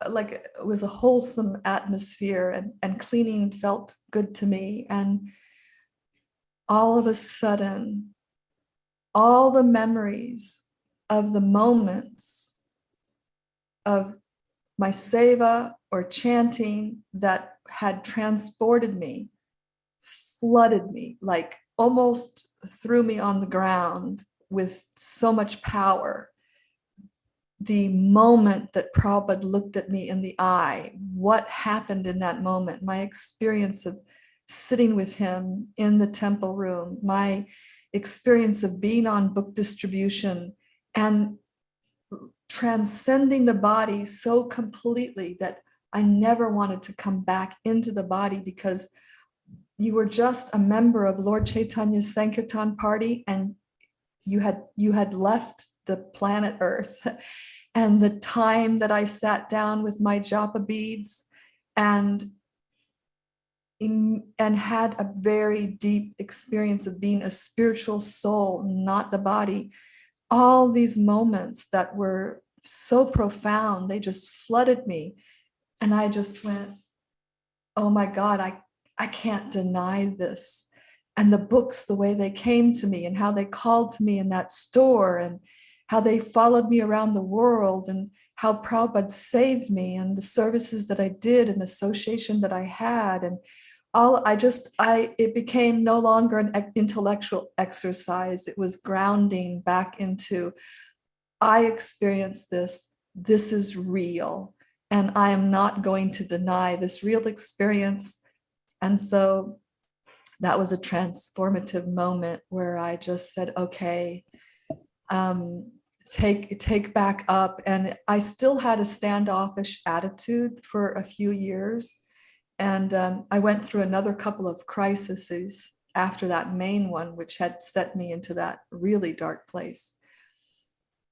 like it was a wholesome atmosphere, and cleaning felt good to me. And all of a sudden, all the memories of the moments of my seva or chanting that had transported me flooded me, like almost threw me on the ground with so much power. The moment that Prabhupada looked at me in the eye, what happened in that moment, my experience of sitting with him in the temple room, my experience of being on book distribution and transcending the body so completely that I never wanted to come back into the body, because you were just a member of Lord Chaitanya's Sankirtan party, and you had left the planet Earth. And the time that I sat down with my japa beads and had a very deep experience of being a spiritual soul, not the body. All these moments that were so profound, they just flooded me. And I just went, oh my God, I can't deny this. And the books, the way they came to me and how they called to me in that store, and how they followed me around the world, and how Prabhupada saved me, and the services that I did, and the association that I had, and it became no longer an intellectual exercise. It was grounding back into, I experienced this. This is real, and I am not going to deny this real experience. And so that was a transformative moment where I just said, okay, take back up. And I still had a standoffish attitude for a few years. And I went through another couple of crises after that main one, which had set me into that really dark place.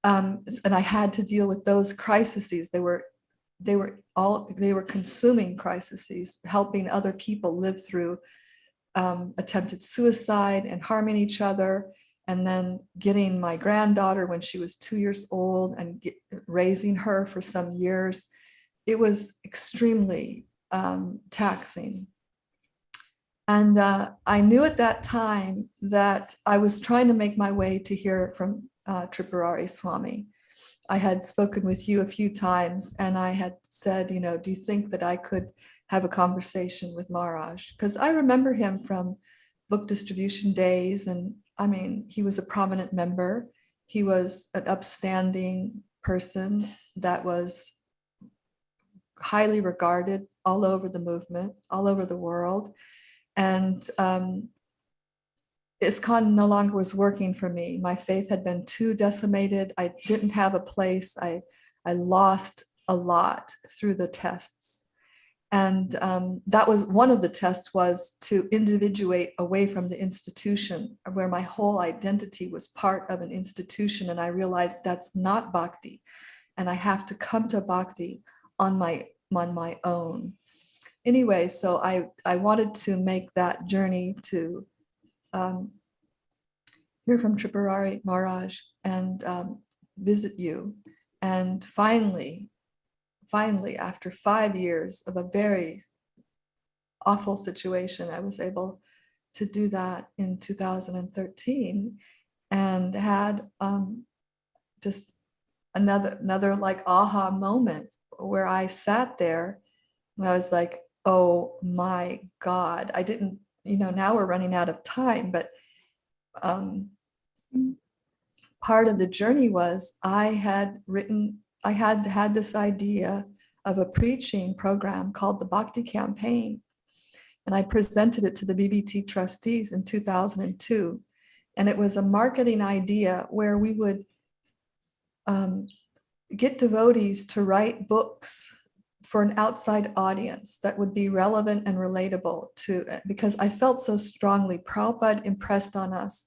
And I had to deal with those crises. They were consuming crises, helping other people live through attempted suicide and harming each other, and then getting my granddaughter when she was 2 years old and raising her for some years. It was extremely taxing. And I knew at that time that I was trying to make my way to hear from Tripurari Swami. I had spoken with you a few times, and I had said, do you think that I could have a conversation with Maharaj? Because I remember him from book distribution days. And I mean, he was a prominent member. He was an upstanding person that was highly regarded all over the movement, all over the world. And ISKCON no longer was working for me. My faith had been too decimated. I didn't have a place. I lost a lot through the tests. And that was one of the tests, was to individuate away from the institution, where my whole identity was part of an institution. And I realized that's not bhakti. And I have to come to bhakti on my own. Anyway, so I wanted to make that journey to hear from Tripurari Maharaj and visit you. And finally, after 5 years of a very awful situation, I was able to do that in 2013, and had just another like aha moment, where I sat there and I was like, oh my God, I didn't, now we're running out of time, but part of the journey was I had this idea of a preaching program called the Bhakti Campaign. And I presented it to the BBT trustees in 2002. And it was a marketing idea where we would get devotees to write books for an outside audience that would be relevant and relatable to it. Because I felt so strongly, Prabhupada impressed on us,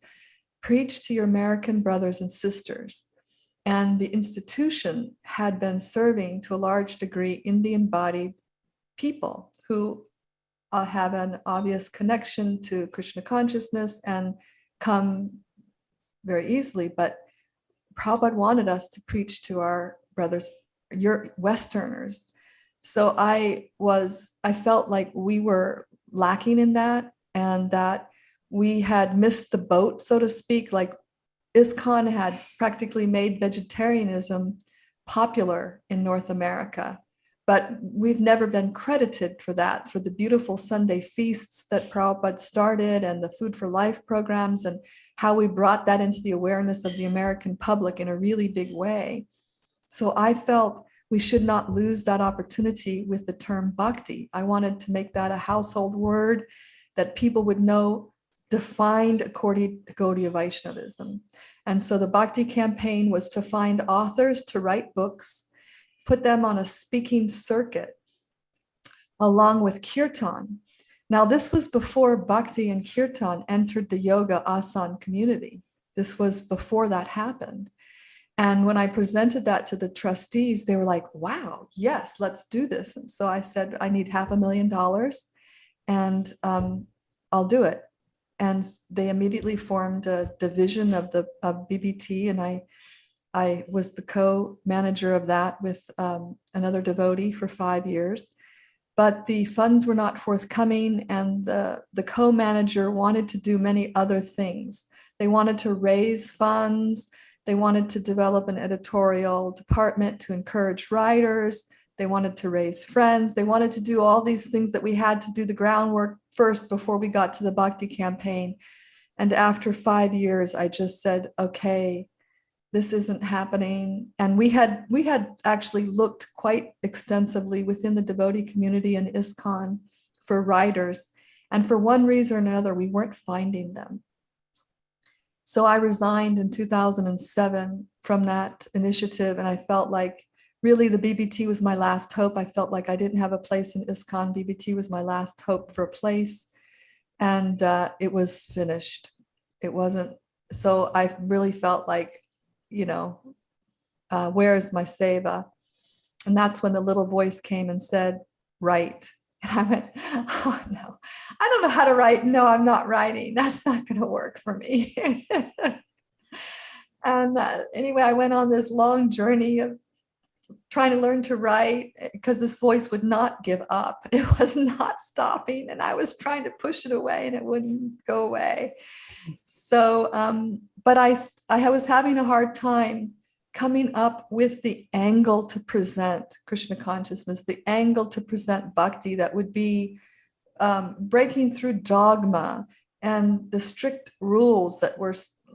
preach to your American brothers and sisters. And the institution had been serving to a large degree Indian-bodied people who have an obvious connection to Krishna consciousness and come very easily. But Prabhupada wanted us to preach to our brothers, your Westerners. So I felt like we were lacking in that, and that we had missed the boat, so to speak. Like ISKCON had practically made vegetarianism popular in North America, but we've never been credited for that, for the beautiful Sunday feasts that Prabhupada started, and the Food for Life programs, and how we brought that into the awareness of the American public in a really big way. So I felt we should not lose that opportunity with the term bhakti. I wanted to make that a household word that people would know, defined according to Gaudiya Vaishnavism. And so the Bhakti Campaign was to find authors to write books, put them on a speaking circuit along with kirtan. Now, this was before bhakti and kirtan entered the yoga asana community. This was before that happened. And when I presented that to the trustees, they were like, wow, yes, let's do this. And so I said, I need $500,000 and I'll do it. And they immediately formed a division of BBT, and I was the co-manager of that with another devotee for 5 years. But the funds were not forthcoming, and the co-manager wanted to do many other things. They wanted to raise funds. They wanted to develop an editorial department to encourage writers. They wanted to raise friends. They wanted to do all these things that we had to do the groundwork first before we got to the Bhakti campaign. And after 5 years, I just said, okay, this isn't happening. And we had actually looked quite extensively within the devotee community in ISKCON for writers. And for one reason or another, we weren't finding them. So I resigned in 2007 from that initiative. And I felt like really the BBT was my last hope. I felt like I didn't have a place in ISKCON. BBT was my last hope for a place. And it was finished. It wasn't. So I really felt like, where is my seva? And that's when the little voice came and said, write. And I went, oh no, I don't know how to write. No, I'm not writing. That's not going to work for me. And anyway, I went on this long journey of trying to learn to write because this voice would not give up. It was not stopping. And I was trying to push it away and it wouldn't go away. So, but I was having a hard time coming up with the angle to present Krishna consciousness, the angle to present bhakti that would be breaking through dogma and the strict rules that were,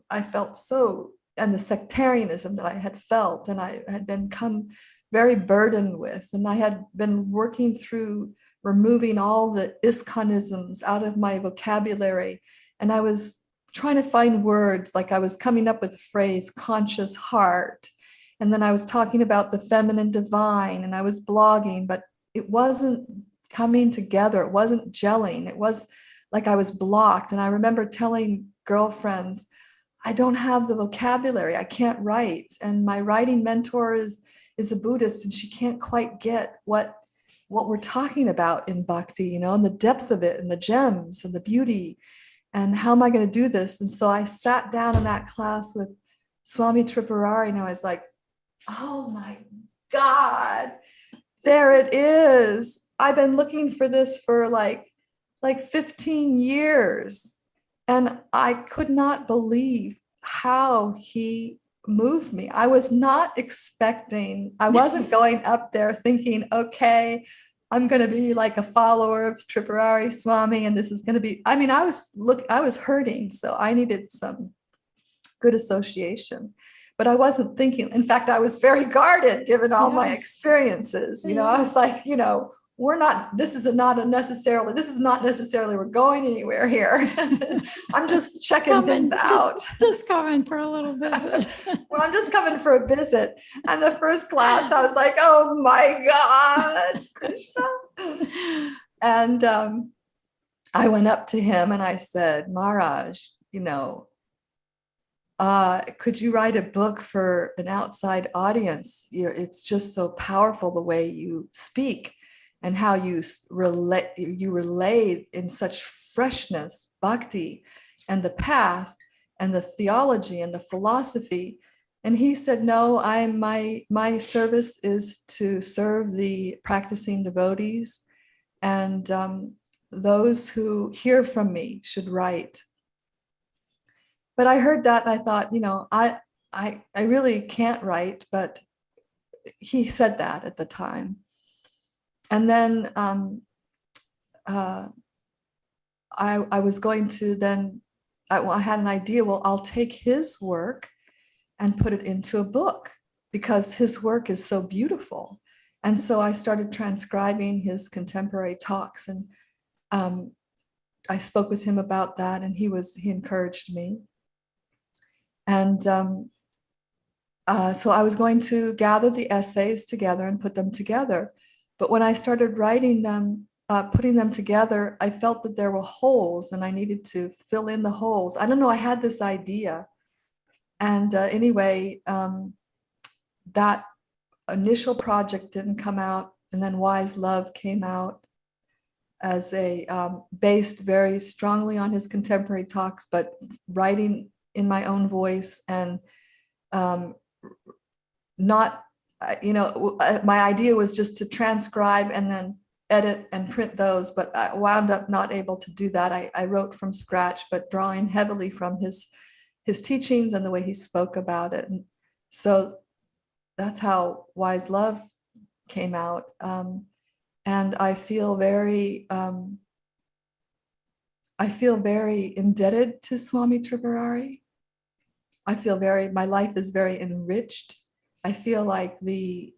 I felt so, and the sectarianism that I had felt and I had become very burdened with. And I had been working through removing all the ISKCONisms out of my vocabulary. And I was trying to find words, like I was coming up with the phrase conscious heart. And then I was talking about the feminine divine and I was blogging, but it wasn't coming together. It wasn't gelling. It was like I was blocked. And I remember telling girlfriends, I don't have the vocabulary. I can't write. And my writing mentor is a Buddhist and she can't quite get what we're talking about in bhakti, and the depth of it and the gems and the beauty. And how am I going to do this? And so I sat down in that class with Swami Tripurari and I was like, oh my God, there it is. I've been looking for this for like 15 years. And I could not believe how he moved me. I was not expecting, I wasn't going up there thinking, okay, I'm going to be like a follower of Tripurari Swami, and this is going to be, I was hurting, so I needed some good association, but I wasn't thinking, in fact, I was very guarded given all my experiences. I was like, this is not necessarily we're going anywhere here. I'm just checking things out. Just coming for a little visit. Well, I'm just coming for a visit. And the first class, I was like, oh my God, Krishna. And I went up to him and I said, Maharaj, could you write a book for an outside audience? It's just so powerful the way you speak. And how you relate in such freshness, bhakti, and the path, and the theology, and the philosophy. And he said, no, my service is to serve the practicing devotees, and those who hear from me should write. But I heard that and I thought, I really can't write, but he said that at the time. And then I was going to then, I had an idea, well, I'll take his work and put it into a book because his work is so beautiful. And so I started transcribing his contemporary talks and I spoke with him about that and he encouraged me. And so I was going to gather the essays together and put them together. But when I started writing them, putting them together, I felt that there were holes and I needed to fill in the holes. I don't know, I had this idea. And anyway, that initial project didn't come out. And then Wise Love came out as based very strongly on his contemporary talks, but writing in my own voice and not, my idea was just to transcribe and then edit and print those, but I wound up not able to do that. I wrote from scratch, but drawing heavily from his his teachings and the way he spoke about it. And so that's how Wise Love came out. And I feel very indebted to Swami Tripurari. I feel my life is very enriched. I feel like the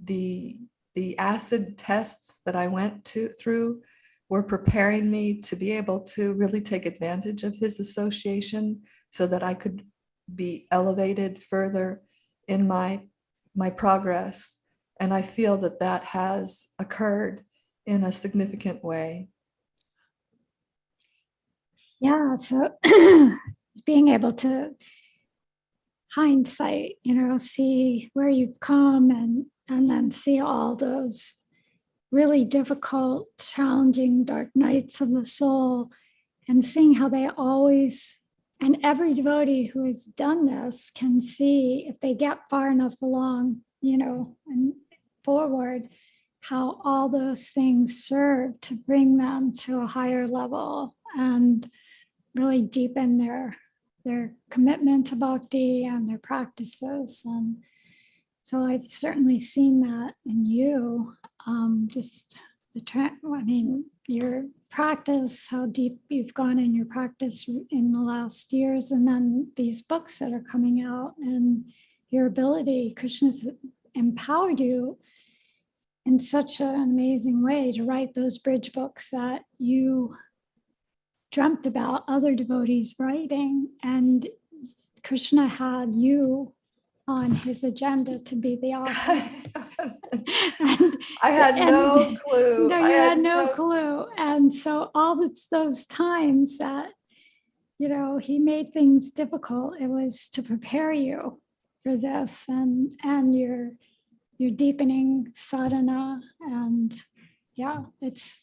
acid tests that I went through were preparing me to be able to really take advantage of his association so that I could be elevated further in my progress. And I feel that has occurred in a significant way. Yeah, so being able to hindsight, see where you've come and then see all those really difficult, challenging, dark nights of the soul, and seeing how they always, and every devotee who has done this can see if they get far enough along, and forward, how all those things serve to bring them to a higher level and really deepen their commitment to bhakti and their practices. And so I've certainly seen that in you. Just your practice, how deep you've gone in your practice in the last years, and then these books that are coming out, and your ability, Krishna's empowered you in such an amazing way to write those bridge books that you dreamt about other devotees writing, and Krishna had you on his agenda to be the author. I had no clue. No, you had no clue. And so all those times that, he made things difficult, it was to prepare you for this and your deepening sadhana. And yeah, it's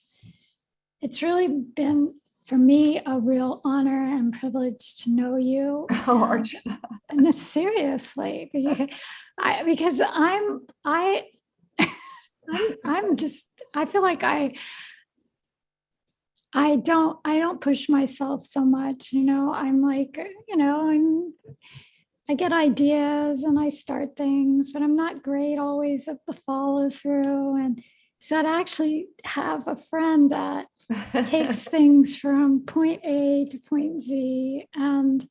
really been, for me, a real honor and privilege to know you. Oh, Archana. And seriously, because I'm just, I feel like I don't push myself so much, I'm like, I get ideas and I start things, but I'm not great always at the follow through. And so I'd actually have a friend that takes things from point A to point Z and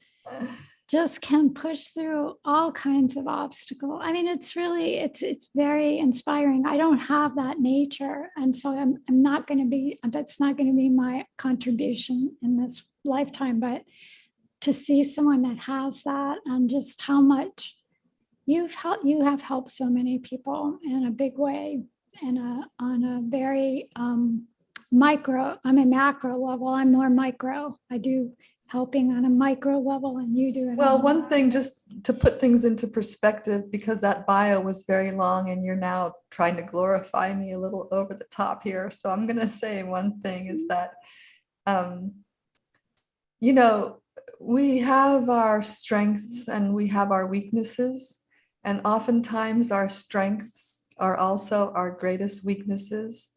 just can push through all kinds of obstacles. I mean, it's really, it's very inspiring. I don't have that nature. And so I'm not going to be, that's not going to be my contribution in this lifetime, but to see someone that has that and just how much you have helped so many people in a big way and on a very micro, I'm a macro level, I'm more micro. I do helping on a micro level and you do it. Well, one thing, just to put things into perspective, because that bio was very long and you're now trying to glorify me a little over the top here. So I'm going to say one thing is that, we have our strengths and we have our weaknesses. And oftentimes our strengths are also our greatest weaknesses.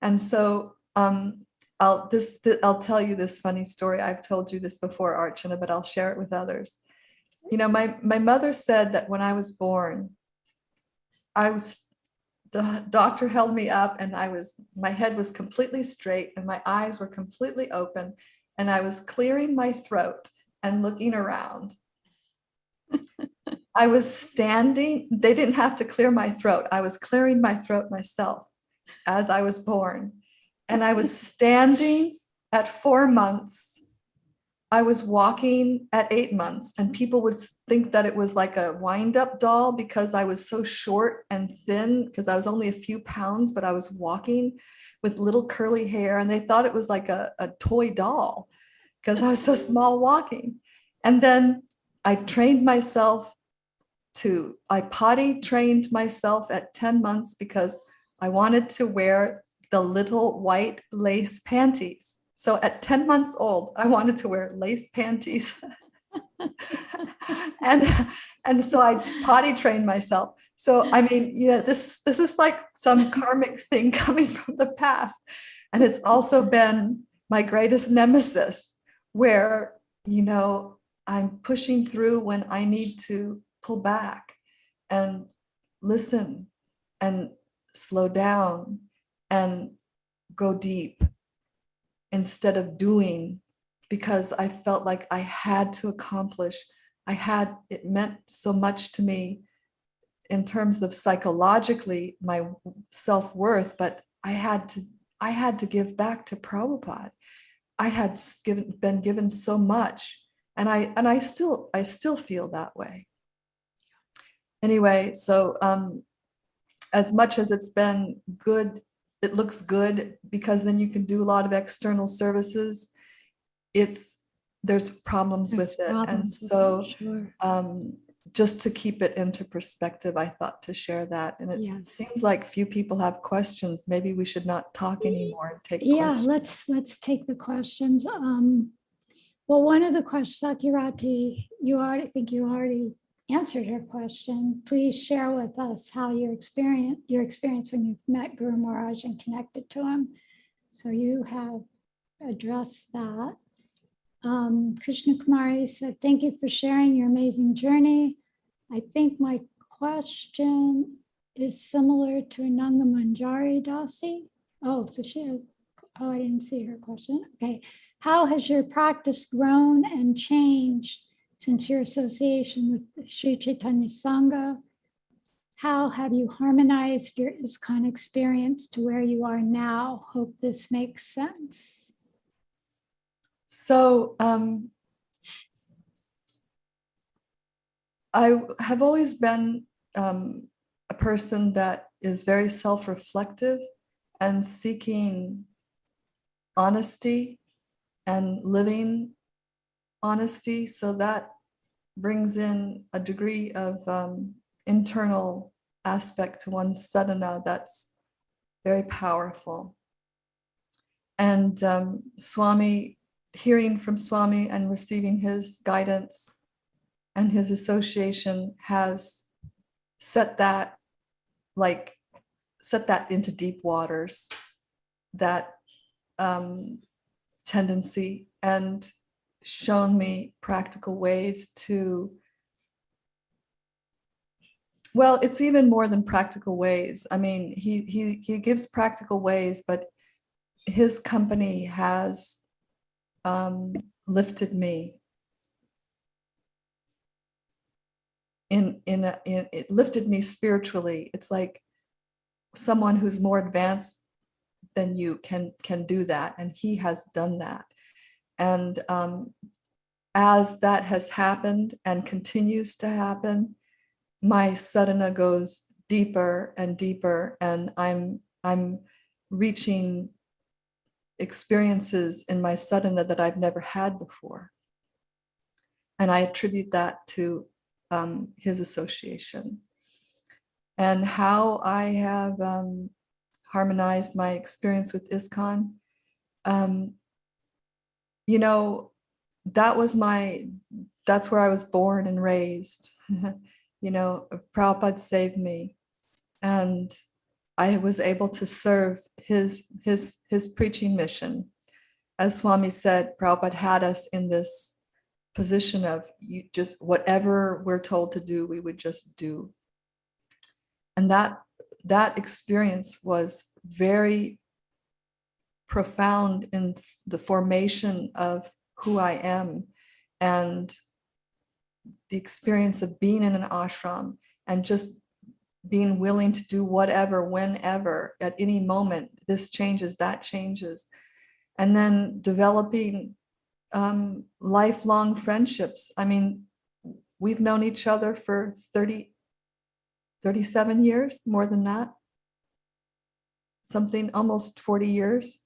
And so I'll tell you this funny story. I've told you this before, Archana, but I'll share it with others. My mother said that when I was born, the doctor held me up and my head was completely straight and my eyes were completely open and I was clearing my throat and looking around. I was standing. They didn't have to clear my throat. I was clearing my throat myself as I was born. And I was standing at 4 months. I was walking at 8 months, and people would think that it was like a wind-up doll because I was so short and thin, because I was only a few pounds, but I was walking with little curly hair, and they thought it was like a toy doll because I was so small walking. And then I potty trained myself at 10 months because I wanted to wear the little white lace panties. So at 10 months old, I wanted to wear lace panties. and so I potty trained myself. So, I mean, this is like some karmic thing coming from the past. And it's also been my greatest nemesis where, I'm pushing through when I need to pull back and listen and slow down and go deep instead of doing, because I felt like I had to accomplish. It meant so much to me in terms of psychologically my self-worth, but I had to give back to Prabhupada. I had been given so much, and I still feel that way. Anyway, so as much as it's been good, it looks good because then you can do a lot of external services. There's problems with it, and so sure. just to keep it into perspective, I thought to share that. And it Yes. seems like few people have questions. Maybe we should not talk anymore and take Yeah, questions. let's take the questions. Well, one of the questions, Sakirati, I think you already answered her question. Please share with us how your experience when you've met Guru Maharaj and connected to him. So you have addressed that. Krishna Kumari said, thank you for sharing your amazing journey. I think my question is similar to Ananga Manjari Dasi. Oh, so I didn't see her question. Okay. How has your practice grown and changed since your association with Sri Chaitanya Sangha? How have you harmonized your ISKCON experience to where you are now? Hope this makes sense. So I have always been a person that is very self-reflective and seeking honesty and living honesty. So that brings in a degree of internal aspect to one's sadhana that's very powerful. And hearing from Swami and receiving his guidance and his association has set that into deep waters, that tendency, and shown me practical ways to, well, it's even more than practical ways. I mean, he gives practical ways, but his company has lifted me it lifted me spiritually. It's like someone who's more advanced than you can do that, and he has done that. And as that has happened and continues to happen, my sadhana goes deeper and deeper, and I'm reaching experiences in my sadhana that I've never had before. And I attribute that to his association. And how I have harmonized my experience with ISKCON, you know, that's where I was born and raised. You know, Prabhupada saved me, and I was able to serve his preaching mission. As Swami said, Prabhupada had us in this position of you just whatever we're told to do, we would just do. And that experience was very profound in the formation of who I am, and the experience of being in an ashram and just being willing to do whatever, whenever, at any moment, this changes, that changes. And then developing lifelong friendships. I mean, we've known each other for 37 years, more than that. Something, almost 40 years.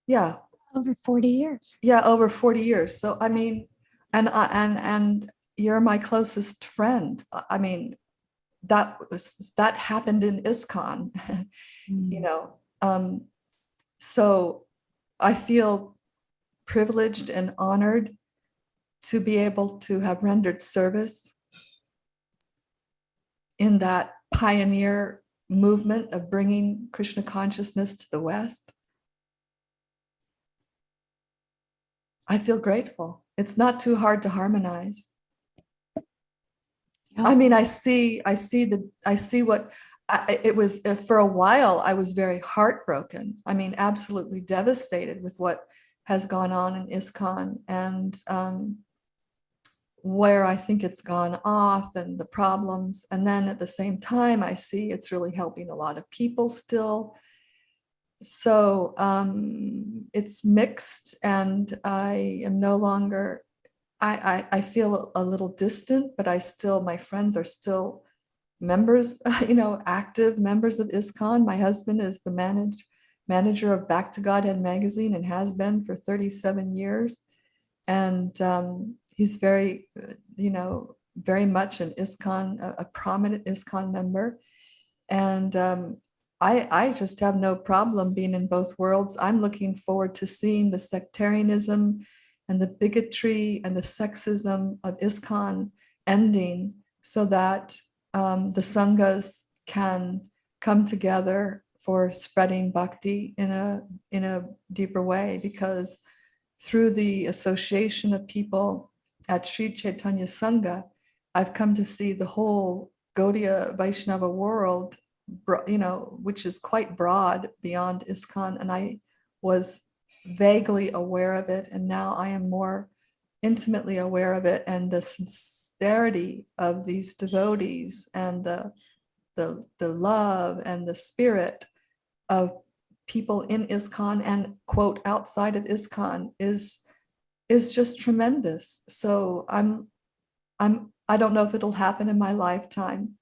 Yeah. Over 40 years. Yeah, over 40 years. So, I mean, and you're my closest friend. I mean, that happened in ISKCON, you know. So I feel privileged and honored to be able to have rendered service in that pioneer movement of bringing Krishna consciousness to the West. I feel grateful. It's not too hard to harmonize. Yeah. I mean, I see what it was. For a while, I was very heartbroken. I mean, absolutely devastated with what has gone on in ISKCON, and where I think it's gone off and the problems. And then at the same time, I see it's really helping a lot of people still. So it's mixed, and I am no longer, I feel a little distant, but my friends are still members, active members of ISKCON. My husband is the manager of Back to Godhead magazine and has been for 37 years. And he's very, very much an ISKCON, a prominent ISKCON member. And I just have no problem being in both worlds. I'm looking forward to seeing the sectarianism and the bigotry and the sexism of ISKCON ending, so that the sanghas can come together for spreading bhakti in a deeper way. Because through the association of people at Sri Chaitanya Sangha, I've come to see the whole Gaudiya Vaishnava world, which is quite broad beyond ISKCON, and I was vaguely aware of it, and now I am more intimately aware of it, and the sincerity of these devotees, and the love and the spirit of people in ISKCON and quote outside of ISKCON is just tremendous. So I don't know if it'll happen in my lifetime,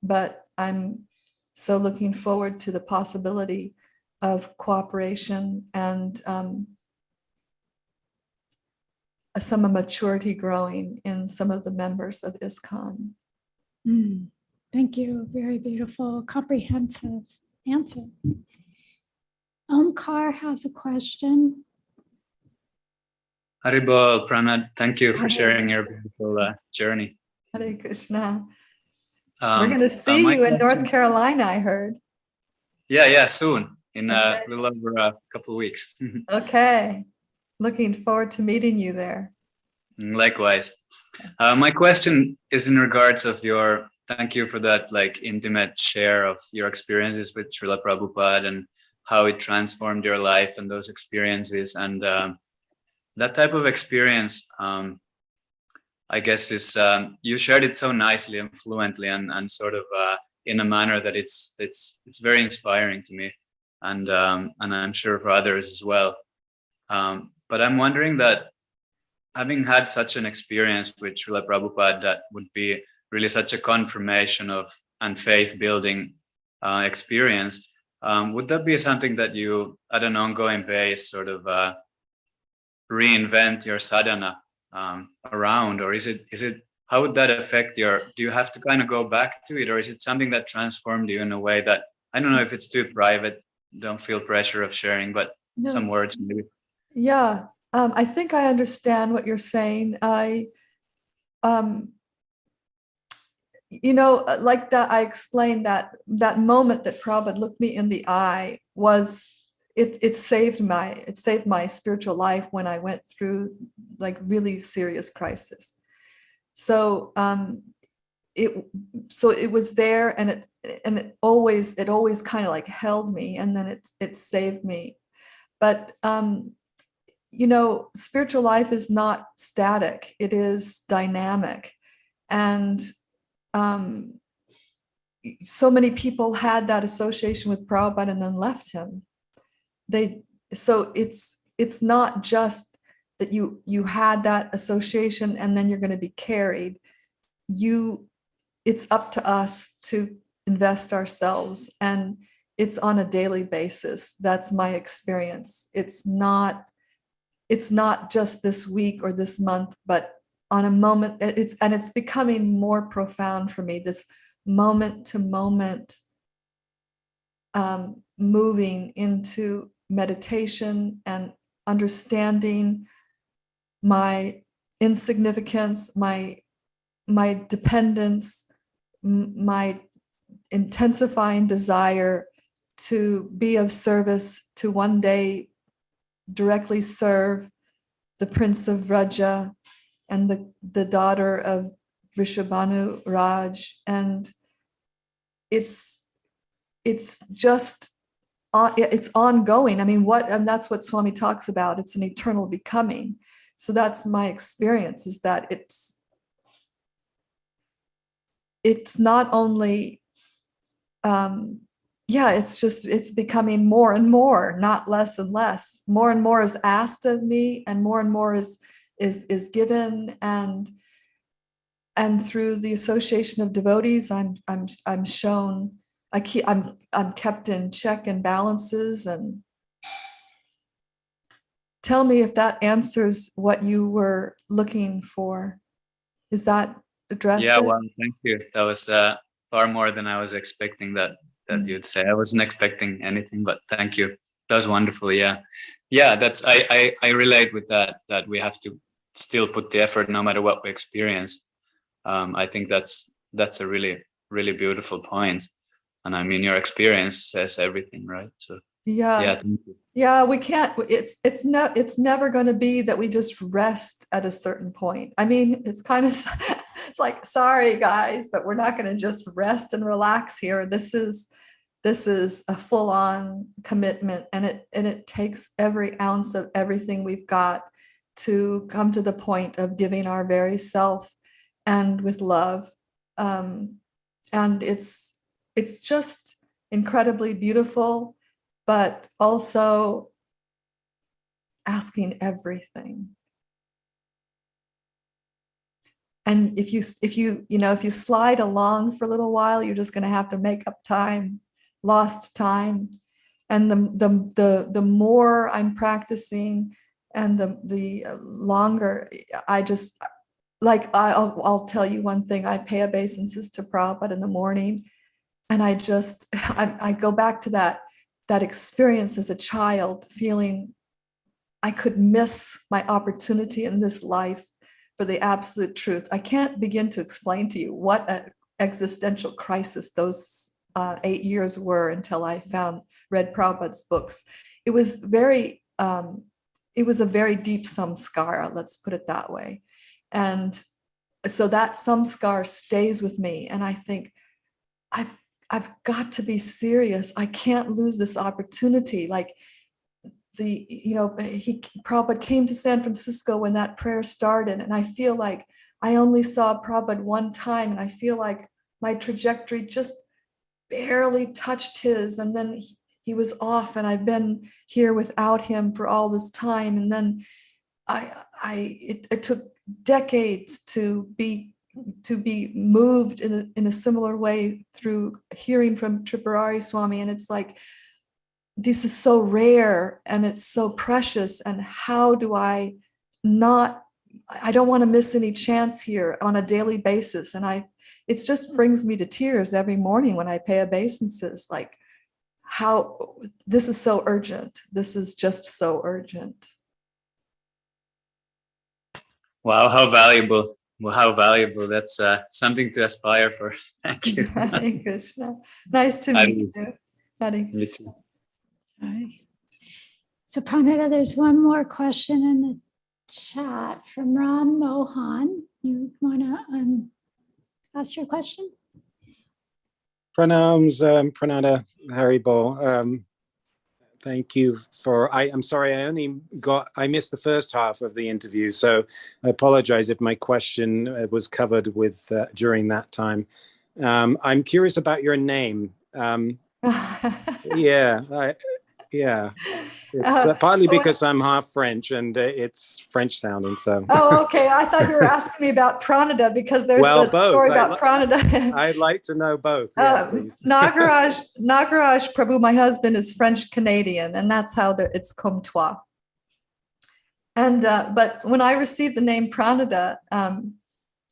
but I'm so looking forward to the possibility of cooperation and some maturity growing in some of the members of ISKCON. Thank you. Very beautiful, comprehensive answer. Omkar has a question. Haribol, Pranad, thank you for sharing your beautiful journey. Hare Krishna. We're going to see you in question, North Carolina, I heard. Yeah, soon, in a little over a couple of weeks. Okay. Looking forward to meeting you there. Likewise. My question is in regards of thank you for that intimate share of your experiences with Srila Prabhupada and how it transformed your life and those experiences. And that type of experience, I guess, is you shared it so nicely and fluently and sort of in a manner that it's very inspiring to me, and I'm sure for others as well. But I'm wondering that, having had such an experience with Srila Prabhupada, that would be really such a confirmation of and faith building experience, would that be something that you, at an ongoing base, sort of reinvent your sadhana around, or is it how would that affect do you have to kind of go back to it, or is it something that transformed you in a way that, I don't know if it's too private, don't feel pressure of sharing, but No. some words maybe. Yeah. I think I understand what you're saying. Like that, I explained that moment that Prabhupada looked me in the eye it saved my spiritual life when I went through really serious crisis. So it was there, and it always kind of held me, and then it saved me. But spiritual life is not static, it is dynamic. And so many people had that association with Prabhupada and then left him. So it's not just that you had that association and then you're going to be carried. It's up to us to invest ourselves, and it's on a daily basis. That's my experience. It's not just this week or this month, but on a moment, it's becoming more profound for me, this moment to moment moving into meditation and understanding my insignificance, my dependence, my intensifying desire to be of service, to one day directly serve the prince of Vraja and the daughter of Vrishabhanu Raj. And it's just, it's ongoing. I mean, and that's what Swami talks about. It's an eternal becoming. So that's my experience, is that it's not only, it's becoming more and more, not less and less. More and more is asked of me, and more is given, and through the association of devotees, I'm shown. I'm kept in check and balances. And tell me if that answers what you were looking for. Is that addressed? Yeah, well, thank you. That was far more than I was expecting that you'd say. I wasn't expecting anything, but thank you. That was wonderful. Yeah. That's I relate with that we have to still put the effort no matter what we experience. I think that's a really, really beautiful point. And I mean, your experience says everything, right? So yeah, we can't. It's never going to be that we just rest at a certain point. I mean, it's kind of it's like, sorry guys, but we're not going to just rest and relax here. This is a full-on commitment, and it takes every ounce of everything we've got to come to the point of giving our very self, and with love. And it's just incredibly beautiful, but also asking everything. And if you slide along for a little while, you're just going to have to make up time, lost time. And the more I'm practicing, and the longer I'll tell you one thing. I pay obeisances to Prabhupada in the morning, and I go back to that experience as a child, feeling I could miss my opportunity in this life for the absolute truth. I can't begin to explain to you what an existential crisis those 8 years were until I read Prabhupada's books. It was a very deep samskara, let's put it that way. And so that samskara stays with me, and I think I've got to be serious. I can't lose this opportunity. Like Prabhupada came to San Francisco when that prayer started, and I feel like I only saw Prabhupada one time, and I feel like my trajectory just barely touched his, and then he was off, and I've been here without him for all this time. And then it took decades to be moved in a similar way through hearing from Tripurari Swami. And it's like, this is so rare and it's so precious. And how do I don't want to miss any chance here on a daily basis. And it just brings me to tears every morning when I pay obeisances, like how this is so urgent. This is just so urgent. Wow, how valuable. Well, how valuable. That's something to aspire for. Thank you. Hare Krishna. Nice to meet you. Hare Krishna. Sorry. So Pranada, there's one more question in the chat from Ram Mohan. You want to ask your question? Pranams, Pranada, Haribol. Thank you for, I'm sorry, I missed the first half of the interview, so I apologize if my question was covered with during that time. I'm curious about your name. It's partly because I'm half French and it's French sounding. So. Oh, okay. I thought you were asking me about Pranada, because there's a story about Pranada. I'd like to know both. Yeah, please. Nagaraj Prabhu, my husband, is French Canadian, and that's how it's comme toi. And but when I received the name Pranada,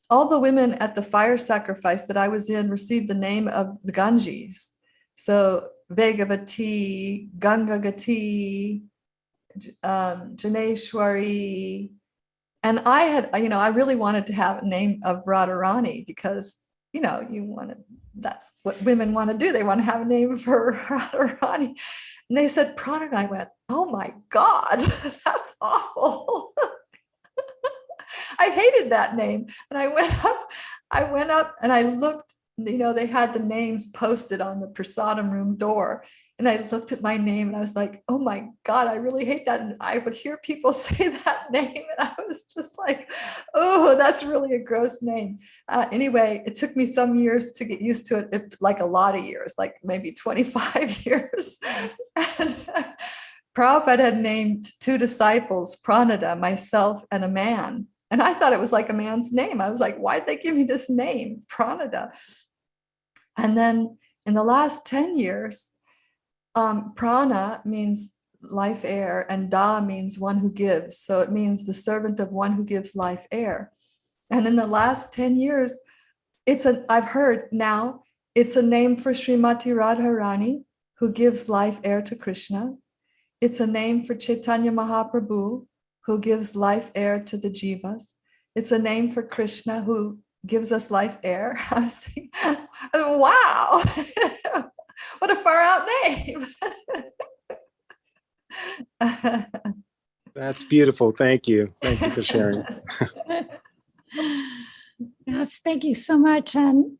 all the women at the fire sacrifice that I was in received the name of the Ganges. So Vegavati, Gangagati, Janeshwari. And I really wanted to have a name of Radharani, because, that's what women want to do. They want to have a name for Radharani. And they said Pranada. I went, oh my God, that's awful. I hated that name. And I went up and I looked, they had the names posted on the prasadam room door. And I looked at my name and I was like, oh my God, I really hate that. And I would hear people say that name. And I was just like, oh, that's really a gross name. Anyway, it took me some years to get used to it, like a lot of years, like maybe 25 years. And Prabhupada had named 2 disciples, Pranada, myself, and a man. And I thought it was like a man's name. I was like, why did they give me this name, Pranada? And then in the last 10 years, prana means life air, and da means one who gives. So it means the servant of one who gives life air. And in the last 10 years, I've heard now, it's a name for Srimati Radharani, who gives life air to Krishna. It's a name for Chaitanya Mahaprabhu, who gives life air to the jivas. It's a name for Krishna, who gives us life air. I was thinking, wow, what a far out name. That's beautiful. Thank you. Thank you for sharing. Yes, thank you so much. And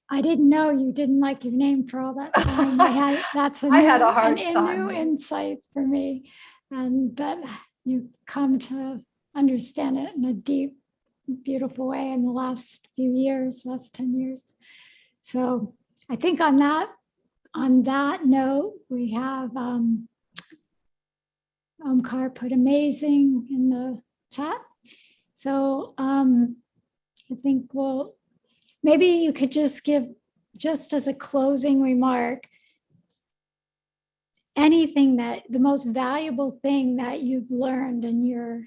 I didn't know you didn't like your name for all that time. I had a hard time. New insight for me, and that you come to understand it in a deep, beautiful way in the last few years, last 10 years. So I think on that note, we have Omkar put amazing in the chat. So I think maybe you could just give, just as a closing remark, the most valuable thing that you've learned in your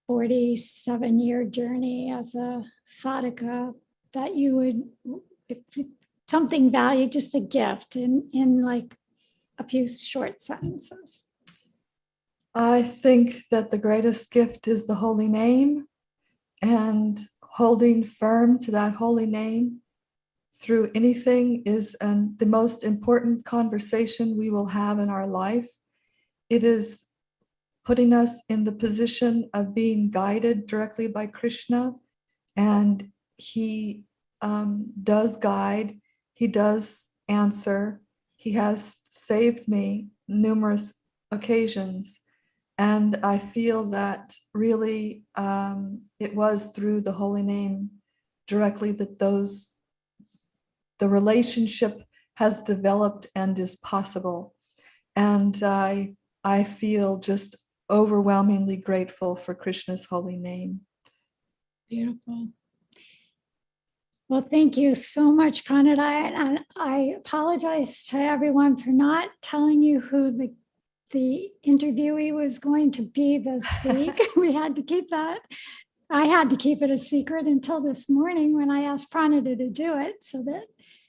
47-year journey as a sadhaka, that you would, something valued, just a gift in like a few short sentences. I think that the greatest gift is the holy name, and holding firm to that holy name through anything is the most important conversation we will have in our life. It is putting us in the position of being guided directly by Krishna, and he does guide, he does answer. He has saved me numerous occasions. And I feel that really it was through the holy name directly that the relationship has developed and is possible. And I feel just overwhelmingly grateful for Krishna's holy name. Beautiful. Well, thank you so much, Pranada. And I apologize to everyone for not telling you who the interviewee was going to be this week. We had to keep that. I had to keep it a secret until this morning when I asked Pranada to do it, so that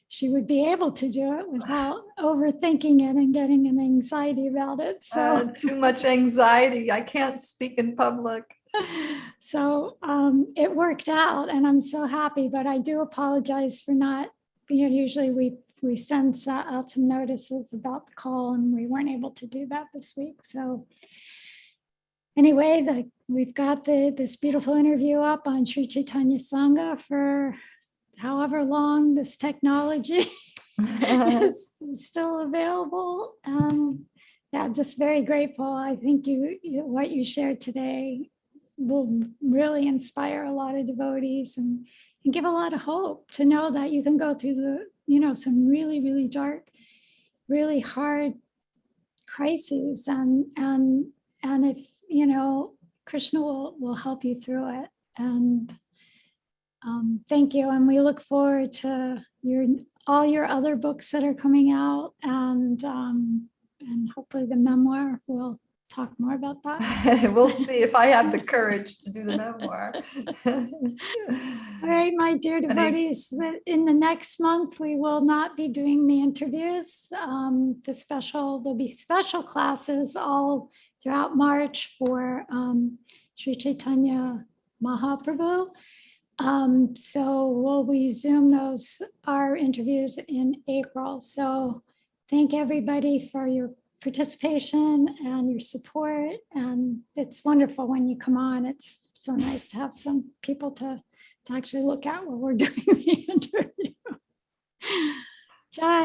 she would be able to do it without overthinking it and getting an anxiety about it. So too much anxiety. I can't speak in public. So it worked out, and I'm so happy, but I do apologize for not, usually we send out some notices about the call, and we weren't able to do that this week. So anyway, we've got this beautiful interview up on Sri Chaitanya Sangha for however long this technology is still available. Yeah, just very grateful. I think what you shared today will really inspire a lot of devotees and give a lot of hope to know that you can go through some really, really dark, really hard crises, and if Krishna will help you through it. And thank you, and we look forward to all your other books that are coming out, and hopefully the memoir. We'll talk more about that. We'll see if I have the courage to do the memoir. All right, my dear devotees, in the next month, we will not be doing the interviews. There'll be special classes all throughout March for Sri Chaitanya Mahaprabhu. So we'll resume our interviews in April. So thank everybody for your participation and your support. And it's wonderful when you come on. It's so nice to have some people to actually look at while we're doing the interview. Jai.